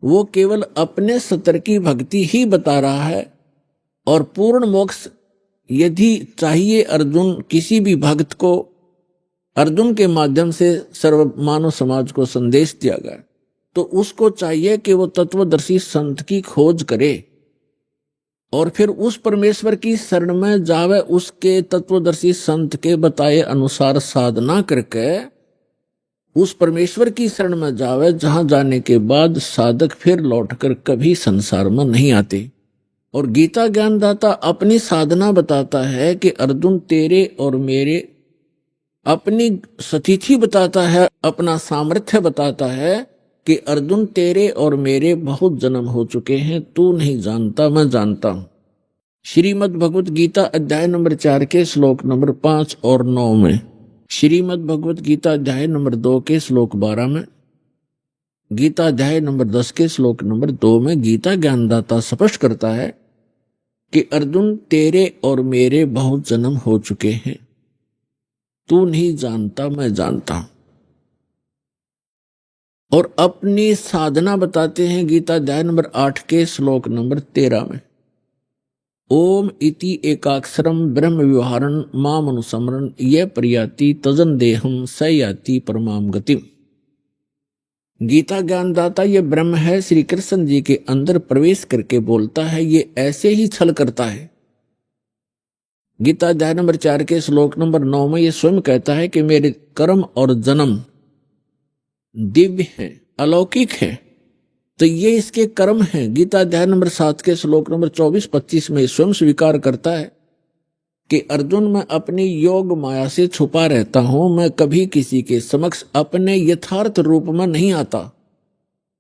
वो केवल अपने सतर की भक्ति ही बता रहा है। और पूर्ण मोक्ष यदि चाहिए अर्जुन, किसी भी भक्त को अर्जुन के माध्यम से सर्व मानव समाज को संदेश दिया गया, तो उसको चाहिए कि वो तत्वदर्शी संत की खोज करे और फिर उस परमेश्वर की शरण में जावे, उसके तत्वदर्शी संत के बताए अनुसार साधना करके उस परमेश्वर की शरण में जावे, जहां जाने के बाद साधक फिर लौटकर कभी संसार में नहीं आते। और गीता ज्ञानदाता अपनी साधना बताता है कि अर्जुन तेरे और मेरे अपनी स्थिति बताता है, अपना सामर्थ्य बताता है कि अर्जुन तेरे और मेरे बहुत जन्म हो चुके हैं, तू नहीं जानता मैं जानता हूं। श्रीमद् भगवत गीता अध्याय नंबर 4 के श्लोक नंबर 5 और 9 में, श्रीमद् भगवत गीता अध्याय नंबर 2 के श्लोक 12 में, गीता अध्याय नंबर 10 के श्लोक नंबर 2 में गीता ज्ञानदाता स्पष्ट करता है कि अर्जुन तेरे और मेरे बहुत जन्म हो चुके हैं, तू नहीं जानता मैं जानता हूं। और अपनी साधना बताते हैं गीता अध्याय नंबर 8 के श्लोक नंबर 13 में, ओम इति एकाक्षरम ब्रह्म व्यवहारन माम अनुसमरन ये प्रयाति तजन देहम स याति परमाम गतिम। गीता ज्ञानदाता ये ब्रह्म है, श्री कृष्ण जी के अंदर प्रवेश करके बोलता है, ये ऐसे ही छल करता है। गीता अध्याय नंबर 4 के श्लोक नंबर 9 में ये स्वयं कहता है कि मेरे कर्म और जन्म दिव्य हैं, अलौकिक हैं, तो ये इसके कर्म हैं। गीता अध्याय नंबर 7 के श्लोक नंबर 24-25 में स्वयं स्वीकार करता है कि अर्जुन मैं अपनी योग माया से छुपा रहता हूं, मैं कभी किसी के समक्ष अपने यथार्थ रूप में नहीं आता,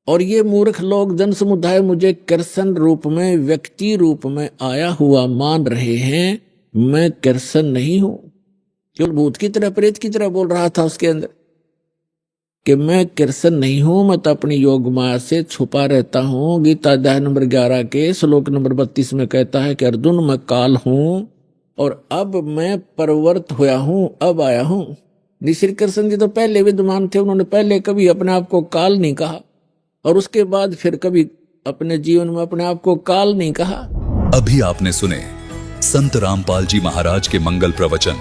और ये मूर्ख लोग जन समुदाय मुझे कृष्ण रूप में, व्यक्ति रूप में आया हुआ मान रहे हैं। मैं कृष्ण नहीं हूं। केवल भूत की तरह, प्रेत की तरह बोल रहा था उसके अंदर कि मैं कृष्ण नहीं हूं, मैं तो अपनी योग माया से छुपा रहता हूं। गीता अध्याय नंबर 11 के श्लोक नंबर 32 में कहता है कि अर्जुन मैं काल हूं और अब मैं परवर्त हुआ हूं, अब आया हूं। श्री कृष्ण जी तो पहले विद्यमान थे, उन्होंने पहले कभी अपने आप को काल नहीं कहा, और उसके बाद फिर कभी अपने जीवन में अपने आप को काल नहीं कहा। अभी आपने सुने संत रामपाल जी महाराज के मंगल प्रवचन।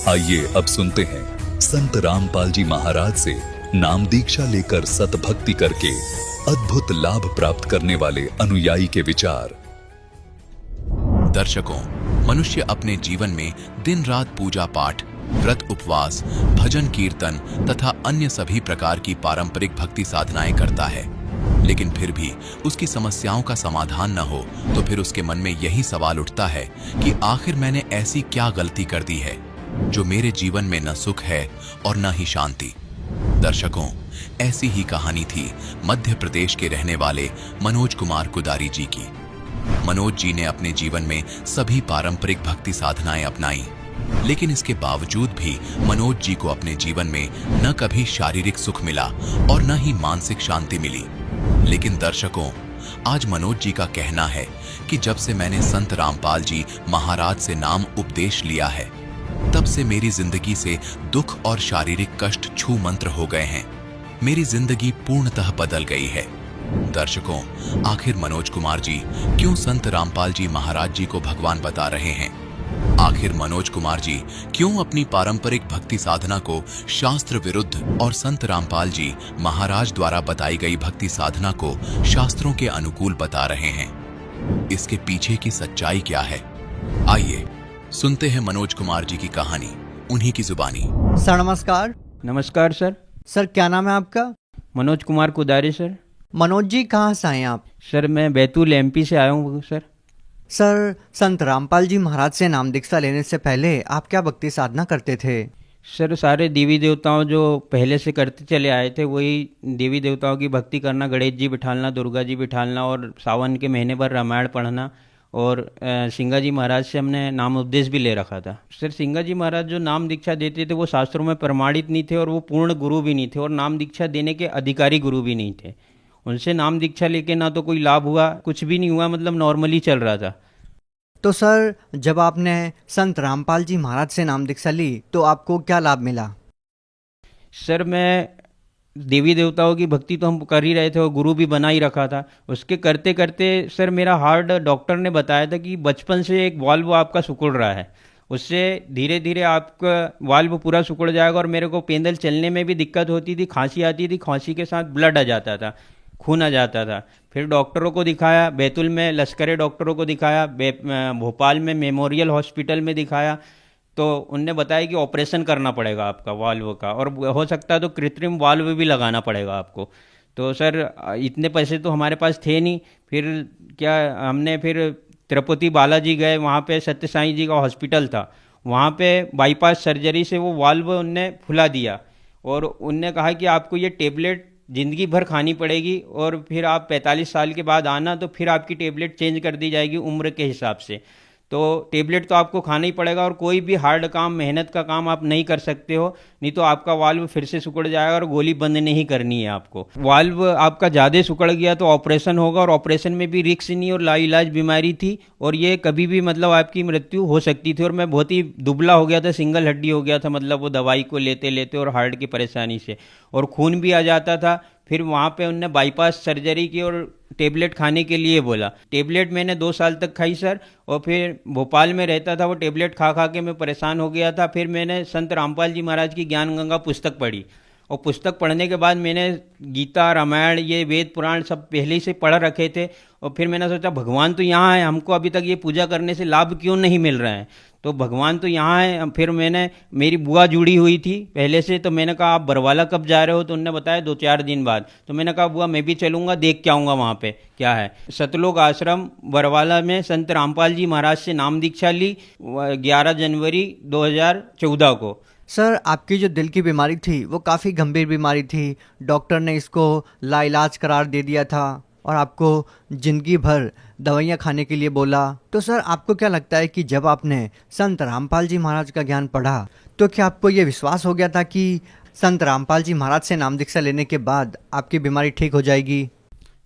आइए अब सुनते हैं संत रामपाल जी महाराज से नाम दीक्षा लेकर सतभक्ति करके अद्भुत लाभ प्राप्त करने वाले अनुयायी के विचार। दर्शकों, मनुष्य अपने जीवन में दिन रात पूजा पाठ, व्रत उपवास, भजन कीर्तन तथा अन्य सभी प्रकार की पारंपरिक भक्ति साधनाएं करता है, लेकिन फिर भी उसकी समस्याओं का समाधान न हो तो फिर उसके मन में यही सवाल उठता है कि आखिर मैंने ऐसी क्या गलती कर दी है जो मेरे जीवन में न सुख है और न ही शांति। दर्शकों, ऐसी ही कहानी थी मध्य प्रदेश के रहने वाले मनोज कुमार कुदारी जी की। मनोज जी ने अपने जीवन में सभी पारंपरिक भक्ति साधनाएं अपनाई, लेकिन इसके बावजूद भी मनोज जी को अपने जीवन में न कभी शारीरिक सुख मिला और न ही मानसिक शांति मिली। लेकिन दर्शकों, आज मनोज जी का कहना है कि जब से मैंने संत रामपाल जी महाराज से नाम उपदेश लिया है, तब से मेरी जिंदगी से दुख और शारीरिक कष्ट छू मंत्र हो गए हैं। मेरी जिंदगी पूर्णतः बदल गई है। दर्शकों, आखिर मनोज कुमार जी क्यों संत रामपाल जी महाराज जी को भगवान बता रहे हैं? आखिर मनोज कुमार जी क्यों अपनी पारंपरिक भक्ति साधना को शास्त्र विरुद्ध और संत रामपाल जी महाराज द्वारा बताई गई भक्ति साधना को शास्त्रों के अनुकूल बता रहे हैं? इसके पीछे की सच्चाई क्या है? आइए सुनते हैं मनोज कुमार जी की कहानी, उन्हीं की जुबानी। सर नमस्कार। नमस्कार सर। सर क्या नाम है आपका? मनोज कुमार कुदारी सर। मनोज जी कहाँ से आए आप? सर मैं बैतूल एमपी से आया हूँ सर। सर संत रामपाल जी महाराज से नाम दीक्षा लेने से पहले आप क्या भक्ति साधना करते थे? सर सारे देवी देवताओं जो पहले से करते चले आए थे वही देवी देवताओं की भक्ति करना, गणेश जी बिठालना, दुर्गा जी बिठालना और सावन के महीने भर रामायण पढ़ना। और सिंगा जी महाराज से हमने नाम उपदेश भी ले रखा था। सर सिंगा जी महाराज जो नाम दीक्षा देते थे वो शास्त्रों में प्रमाणित नहीं थे और वो पूर्ण गुरु भी नहीं थे और नाम दीक्षा देने के अधिकारी गुरु भी नहीं थे। उनसे नाम दीक्षा लेके ना तो कोई लाभ हुआ, कुछ भी नहीं हुआ, मतलब नॉर्मली चल रहा था। तो सर जब आपने संत रामपाल जी महाराज से नाम दीक्षा ली तो आपको क्या लाभ मिला? सर मैं देवी देवताओं की भक्ति तो हम कर ही रहे थे और गुरु भी बना ही रखा था। उसके करते करते सर मेरा हार्ट डॉक्टर ने बताया था कि बचपन से एक वाल्व आपका सिकुड़ रहा है, उससे धीरे धीरे आपका वाल्व पूरा सिकुड़ जाएगा। और मेरे को पैदल चलने में भी दिक्कत होती थी, खांसी आती थी, खांसी के साथ ब्लड आ जाता था, खून आ जाता था। फिर डॉक्टरों को दिखाया, बैतूल में लश्करे डॉक्टरों को दिखाया, भोपाल में मेमोरियल हॉस्पिटल में दिखाया, तो उनने बताया कि ऑपरेशन करना पड़ेगा आपका वाल्व का और हो सकता है तो कृत्रिम वाल्व भी लगाना पड़ेगा आपको। तो सर इतने पैसे तो हमारे पास थे नहीं। फिर क्या हमने फिर तिरुपति बालाजी गए, वहाँ पे सत्य साईं जी का हॉस्पिटल था, वहाँ पे बाईपास सर्जरी से वो वाल्व उनने फुला दिया और उनने कहा कि आपको ये टेबलेट ज़िंदगी भर खानी पड़ेगी और फिर आप 45 साल के बाद आना तो फिर आपकी टेबलेट चेंज कर दी जाएगी उम्र के हिसाब से। तो टेबलेट तो आपको खाना ही पड़ेगा और कोई भी हार्ड काम, मेहनत का काम आप नहीं कर सकते हो, नहीं तो आपका वाल्व फिर से सिकुड़ जाएगा और गोली बंद नहीं करनी है आपको। वाल्व आपका ज़्यादा सिकुड़ गया तो ऑपरेशन होगा और ऑपरेशन में भी रिस्क नहीं और लाइलाज बीमारी थी और ये कभी भी मतलब आपकी मृत्यु हो सकती थी। और मैं बहुत ही दुबला हो गया था, सिंगल हड्डी हो गया था, मतलब वो दवाई को लेते लेते और हार्ट की परेशानी से, और खून भी आ जाता था। फिर वहाँ पे उनने बाईपास सर्जरी की और टेबलेट खाने के लिए बोला। टेबलेट मैंने 2 साल तक खाई सर, और फिर भोपाल में रहता था, वो टेबलेट खा खा के मैं परेशान हो गया था। फिर मैंने संत रामपाल जी महाराज की ज्ञान गंगा पुस्तक पढ़ी और पुस्तक पढ़ने के बाद मैंने गीता, रामायण, ये वेद पुराण सब पहले ही से पढ़ रखे थे। और फिर मैंने सोचा भगवान तो यहाँ है, हमको अभी तक ये पूजा करने से लाभ क्यों नहीं मिल रहा है, तो भगवान तो यहाँ है। फिर मैंने, मेरी बुआ जुड़ी हुई थी पहले से, तो मैंने कहा आप बरवाला कब जा रहे हो, तो उन्होंने बताया 2-4 दिन बाद। तो मैंने कहा बुआ मैं भी चलूँगा, देख के आऊँगा वहाँ पे क्या है। सतलोक आश्रम बरवाला में संत रामपाल जी महाराज से नाम दीक्षा ली 11 जनवरी 2014 को। सर, आपकी जो दिल की बीमारी थी वो काफ़ी गंभीर बीमारी थी, डॉक्टर ने इसको लाइलाज करार दे दिया था और आपको ज़िंदगी भर दवाइयाँ खाने के लिए बोला। तो सर, आपको क्या लगता है कि जब आपने संत रामपाल जी महाराज का ज्ञान पढ़ा तो क्या आपको ये विश्वास हो गया था कि संत रामपाल जी महाराज से नाम दीक्षा लेने के बाद आपकी बीमारी ठीक हो जाएगी?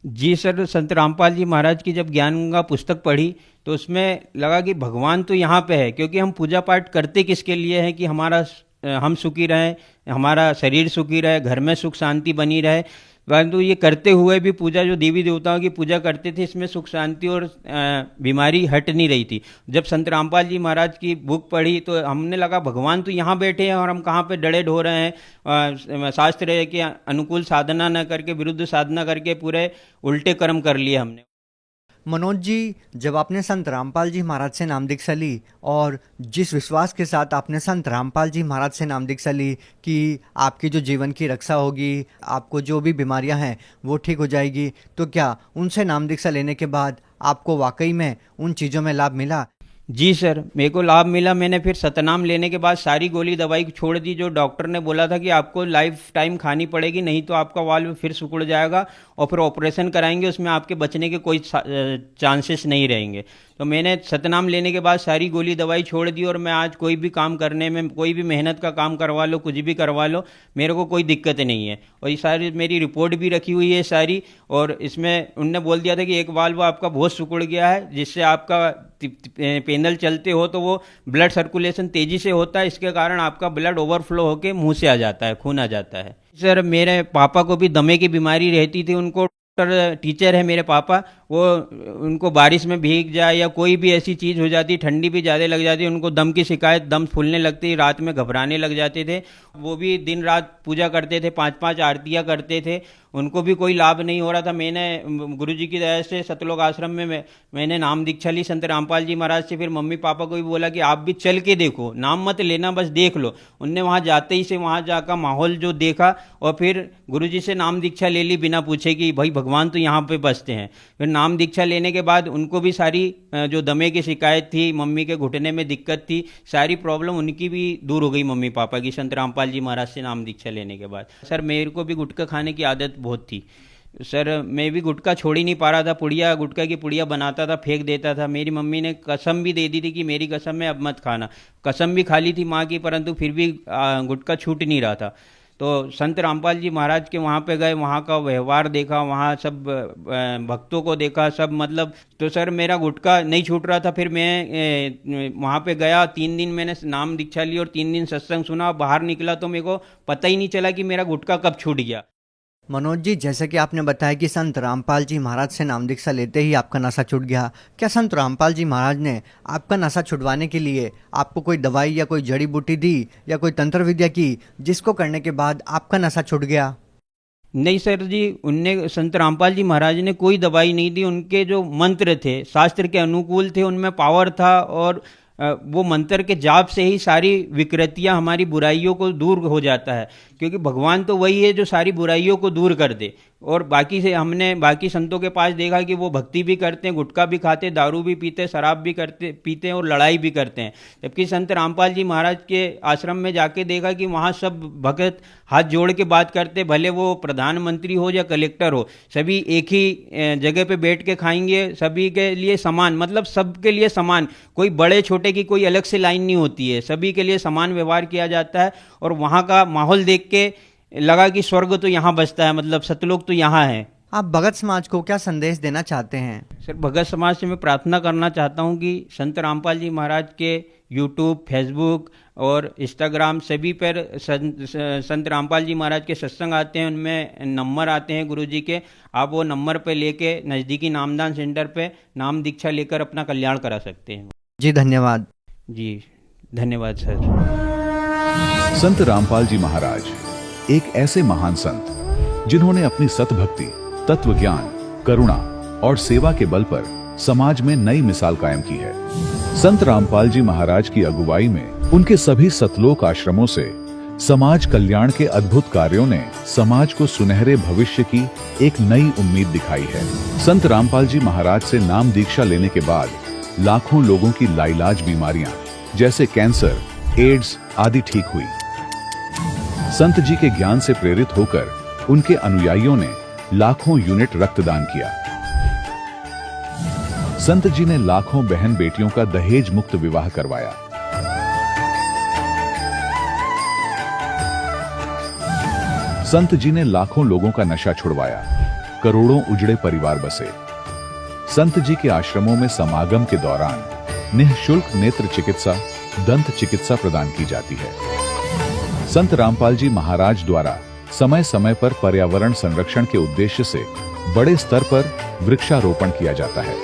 जी सर, संत रामपाल जी महाराज की जब ज्ञान गंगा पुस्तक पढ़ी तो उसमें लगा कि भगवान तो यहाँ पे है, क्योंकि हम पूजा पाठ करते किसके लिए हैं कि हम सुखी रहें, हमारा शरीर सुखी रहे, घर में सुख शांति बनी रहे। परंतु ये करते हुए भी पूजा, जो देवी देवताओं की पूजा करते थे, इसमें सुख शांति और बीमारी हट नहीं रही थी। जब संत रामपाल जी महाराज की बुक पढ़ी तो हमने लगा भगवान तो यहाँ बैठे हैं और हम कहाँ पे डरे ढो रहे हैं, शास्त्र के अनुकूल साधना न करके विरुद्ध साधना करके पूरे उल्टे कर्म कर लिए हमने। मनोज जी, जब आपने संत रामपाल जी महाराज से नाम दीक्षा ली और जिस विश्वास के साथ आपने संत रामपाल जी महाराज से नाम दीक्षा ली कि आपकी जो जीवन की रक्षा होगी, आपको जो भी बीमारियां हैं वो ठीक हो जाएगी, तो क्या उनसे नाम दीक्षा लेने के बाद आपको वाकई में उन चीज़ों में लाभ मिला? जी सर, मेरे को लाभ मिला। मैंने फिर सतनाम लेने के बाद सारी गोली दवाई छोड़ दी जो डॉक्टर ने बोला था कि आपको लाइफ टाइम खानी पड़ेगी, नहीं तो आपका वाल्व फिर सिकुड़ जाएगा और फिर ऑपरेशन कराएंगे, उसमें आपके बचने के कोई चांसेस नहीं रहेंगे। तो मैंने सतनाम लेने के बाद सारी गोली दवाई छोड़ दी और मैं आज कोई भी काम करने में, कोई भी मेहनत का काम करवा लो, कुछ भी करवा लो, मेरे को कोई दिक्कत नहीं है। और ये सारी मेरी रिपोर्ट भी रखी हुई है सारी, और इसमें उनने बोल दिया था कि एक वाल्व आपका बहुत सिकुड़ गया है, जिससे आपका पेनल चलते हो तो वो ब्लड सर्कुलेशन तेजी से होता है, इसके कारण आपका ब्लड ओवरफ्लो होकर मुंह से आ जाता है, खून आ जाता है। सर, मेरे पापा को भी दमे की बीमारी रहती थी, उनको टीचर है मेरे पापा, वो उनको बारिश में भीग जाए या कोई भी ऐसी चीज़ हो जाती, ठंडी भी ज़्यादा लग जाती, उनको दम की शिकायत, दम फूलने लगती, रात में घबराने लग जाते थे। वो भी दिन रात पूजा करते थे, 5-5 आरतियाँ करते थे, उनको भी कोई लाभ नहीं हो रहा था। मैंने गुरुजी की दया से सतलोक आश्रम में मैंने नाम दीक्षा ली संत रामपाल जी महाराज से। फिर मम्मी पापा को भी बोला कि आप भी चल के देखो, नाम मत लेना, बस देख लो। उनने वहाँ जाते ही से वहाँ जाकर माहौल जो देखा और फिर गुरुजी से नाम दीक्षा ले ली बिना पूछे कि भाई भगवान तो यहाँ पे बसते हैं। फिर नाम दीक्षा लेने के बाद उनको भी सारी जो दमे की शिकायत थी, मम्मी के घुटने में दिक्कत थी, सारी प्रॉब्लम उनकी भी दूर हो गई मम्मी पापा की संत रामपाल जी महाराज से नाम दीक्षा लेने के बाद। सर, मेरे को भी गुटखा खाने की आदत बहुत थी सर, मैं भी गुटखा छोड़ ही नहीं पा रहा था। पुड़िया, गुटखा की पुड़िया बनाता था, फेंक देता था। मेरी मम्मी ने कसम भी दे दी थी कि मेरी कसम है अब मत खाना। कसम भी खा ली थी माँ की, परंतु फिर भी गुटखा छूट नहीं रहा था। तो संत रामपाल जी महाराज के वहाँ पे गए, वहाँ का व्यवहार देखा, वहाँ सब भक्तों को देखा, सब मतलब, तो सर मेरा गुटखा नहीं छूट रहा था। फिर मैं वहाँ पे गया, 3 दिन मैंने नाम दीक्षा ली और 3 दिन सत्संग सुना। बाहर निकला तो मेरे को पता ही नहीं चला कि मेरा गुटखा कब छूट गया। मनोज जी, जैसे कि आपने बताया कि संत रामपाल जी महाराज से नाम दीक्षा लेते ही आपका नशा छूट गया, क्या संत रामपाल जी महाराज ने आपका नशा छुड़वाने के लिए आपको कोई दवाई या कोई जड़ी बूटी दी या कोई तंत्र विद्या की, जिसको करने के बाद आपका नशा छूट गया? नहीं सर जी, उनने, संत रामपाल जी महाराज ने कोई दवाई नहीं दी। उनके जो मंत्र थे शास्त्र के अनुकूल थे, उनमें पावर था और वो मंत्र के जाप से ही सारी विकृतियां, हमारी बुराइयों को दूर हो जाता है, क्योंकि भगवान तो वही है जो सारी बुराइयों को दूर कर दे। और बाकी से हमने बाकी संतों के पास देखा कि वो भक्ति भी करते हैं, गुटखा भी खाते हैं, दारू भी पीते हैं, शराब भी पीते हैं और लड़ाई भी करते हैं। जबकि संत रामपाल जी महाराज के आश्रम में जाके देखा कि वहाँ सब भगत हाथ जोड़ के बात करते, भले वो प्रधानमंत्री हो या कलेक्टर हो, सभी एक ही जगह पे बैठ के खाएंगे, सभी के लिए समान, मतलब सबके लिए समान, कोई बड़े छोटे की कोई अलग से लाइन नहीं होती है, सभी के लिए समान व्यवहार किया जाता है। और वहाँ का माहौल देख के लगा कि स्वर्ग तो यहाँ बसता है, मतलब सतलोक तो यहाँ है। आप भगत समाज को क्या संदेश देना चाहते हैं? सर, भगत समाज से मैं प्रार्थना करना चाहता हूँ कि संत रामपाल जी महाराज के यूट्यूब, फेसबुक और इंस्टाग्राम सभी पर संत रामपाल जी महाराज के सत्संग आते हैं, उनमें नंबर आते हैं गुरु जी के, आप वो नंबर पे लेके नज़दीकी नामदान सेंटर पे नाम दीक्षा लेकर अपना कल्याण करा सकते हैं। जी धन्यवाद। जी धन्यवाद सर। संत रामपाल जी महाराज एक ऐसे महान संत जिन्होंने अपनी सतभक्ति, तत्व ज्ञान, करुणा और सेवा के बल पर समाज में नई मिसाल कायम की है। संत रामपाल जी महाराज की अगुवाई में उनके सभी सतलोक आश्रमों से समाज कल्याण के अद्भुत कार्यों ने समाज को सुनहरे भविष्य की एक नई उम्मीद दिखाई है। संत रामपाल जी महाराज से नाम दीक्षा लेने के बाद लाखों लोगों की लाइलाज बीमारियां जैसे कैंसर, एड्स आदि ठीक हुई। संत जी के ज्ञान से प्रेरित होकर उनके अनुयायियों ने लाखों यूनिट रक्तदान किया। संत जी ने लाखों बहन बेटियों का दहेज मुक्त विवाह करवाया। संत जी ने लाखों लोगों का नशा छुड़वाया, करोड़ों उजड़े परिवार बसे। संत जी के आश्रमों में समागम के दौरान निःशुल्क नेत्र चिकित्सा, दंत चिकित्सा प्रदान की जाती है। संत रामपाल जी महाराज द्वारा समय समय पर पर्यावरण संरक्षण के उद्देश्य से बड़े स्तर पर वृक्षारोपण किया जाता है।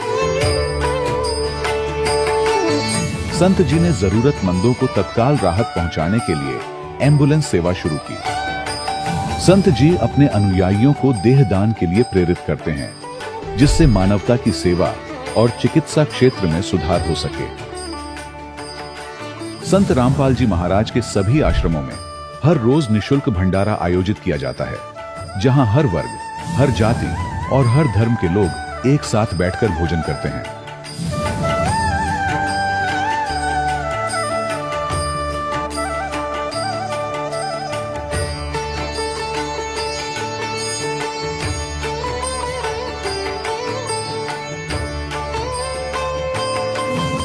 संत जी ने जरूरतमंदों को तत्काल राहत पहुंचाने के लिए एम्बुलेंस सेवा शुरू की। संत जी अपने अनुयायियों को देहदान के लिए प्रेरित करते हैं, जिससे मानवता की सेवा और चिकित्सा क्षेत्र में सुधार हो सके। संत रामपाल जी महाराज के सभी आश्रमों में हर रोज निशुल्क भंडारा आयोजित किया जाता है, जहां हर वर्ग, हर जाति और हर धर्म के लोग एक साथ बैठकर भोजन करते हैं।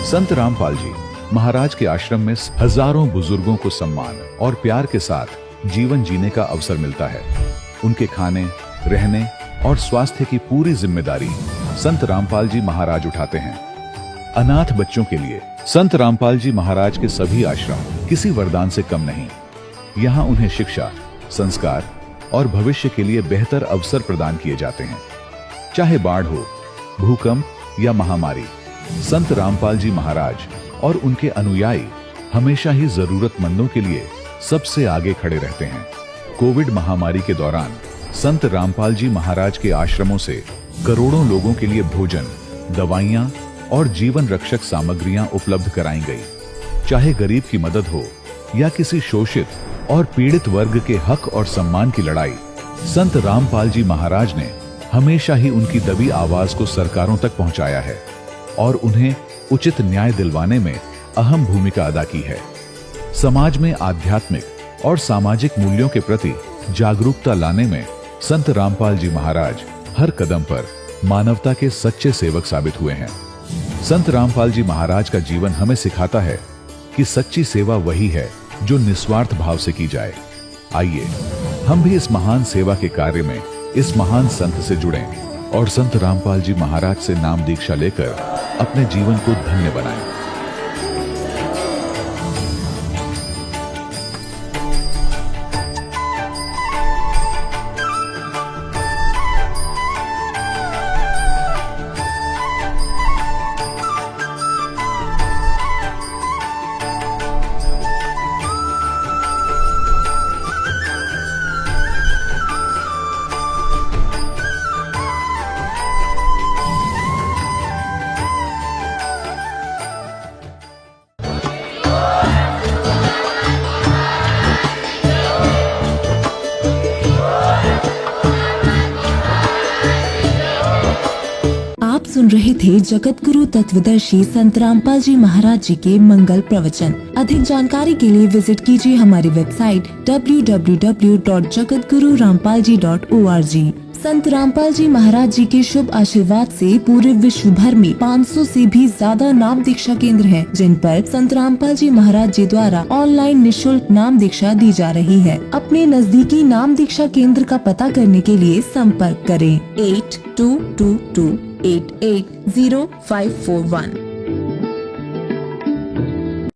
संत रामपाल जी महाराज के आश्रम में हजारों बुजुर्गों को सम्मान और प्यार के साथ जीवन जीने का अवसर मिलता है। उनके खाने, रहने और स्वास्थ्य की पूरी जिम्मेदारी संत रामपाल जी महाराज उठाते हैं। अनाथ बच्चों के लिए संत रामपाल जी महाराज के सभी आश्रम किसी वरदान से कम नहीं। यहाँ उन्हें शिक्षा, संस्कार और भविष्य के लिए बेहतर अवसर प्रदान किए जाते हैं। चाहे बाढ़ हो, भूकंप या महामारी, संत रामपाल जी महाराज और उनके अनुयायी हमेशा ही जरूरतमंदों के लिए सबसे आगे खड़े रहते हैं। कोविड महामारी के दौरान संत रामपाल जी महाराज के आश्रमों से करोड़ों लोगों के लिए भोजन, दवाइयां और जीवन रक्षक सामग्रियां उपलब्ध कराई गई। चाहे गरीब की मदद हो या किसी शोषित और पीड़ित वर्ग के हक और सम्मान की लड़ाई, संत रामपाल जी महाराज ने हमेशा ही उनकी दबी आवाज को सरकारों तक पहुंचाया है और उन्हें उचित न्याय दिलवाने में अहम भूमिका अदा की है। समाज में आध्यात्मिक और सामाजिक मूल्यों के प्रति जागरूकता लाने में संत रामपाल जी महाराज हर कदम पर मानवता के सच्चे सेवक साबित हुए हैं। संत रामपाल जी महाराज का जीवन हमें सिखाता है कि सच्ची सेवा वही है जो निस्वार्थ भाव से की जाए। आइए हम भी इस महान सेवा के कार्य में इस महान संत से जुड़ें और संत रामपाल जी महाराज से नाम दीक्षा लेकर अपने जीवन को धन्य बनाएं। रहे थे जगत गुरु तत्वदर्शी संत रामपाल जी महाराज जी के मंगल प्रवचन। अधिक जानकारी के लिए विजिट कीजिए हमारी वेबसाइट www.jagatgururampalji.org। संत रामपाल जी महाराज जी के शुभ आशीर्वाद से पूरे विश्व भर में 500 से भी ज्यादा नाम दीक्षा केंद्र हैं, जिन पर संत रामपाल जी महाराज जी द्वारा ऑनलाइन निशुल्क नाम दीक्षा दी जा रही है। अपने नजदीकी नाम दीक्षा केंद्र का पता करने के लिए संपर्क करें 8222880541।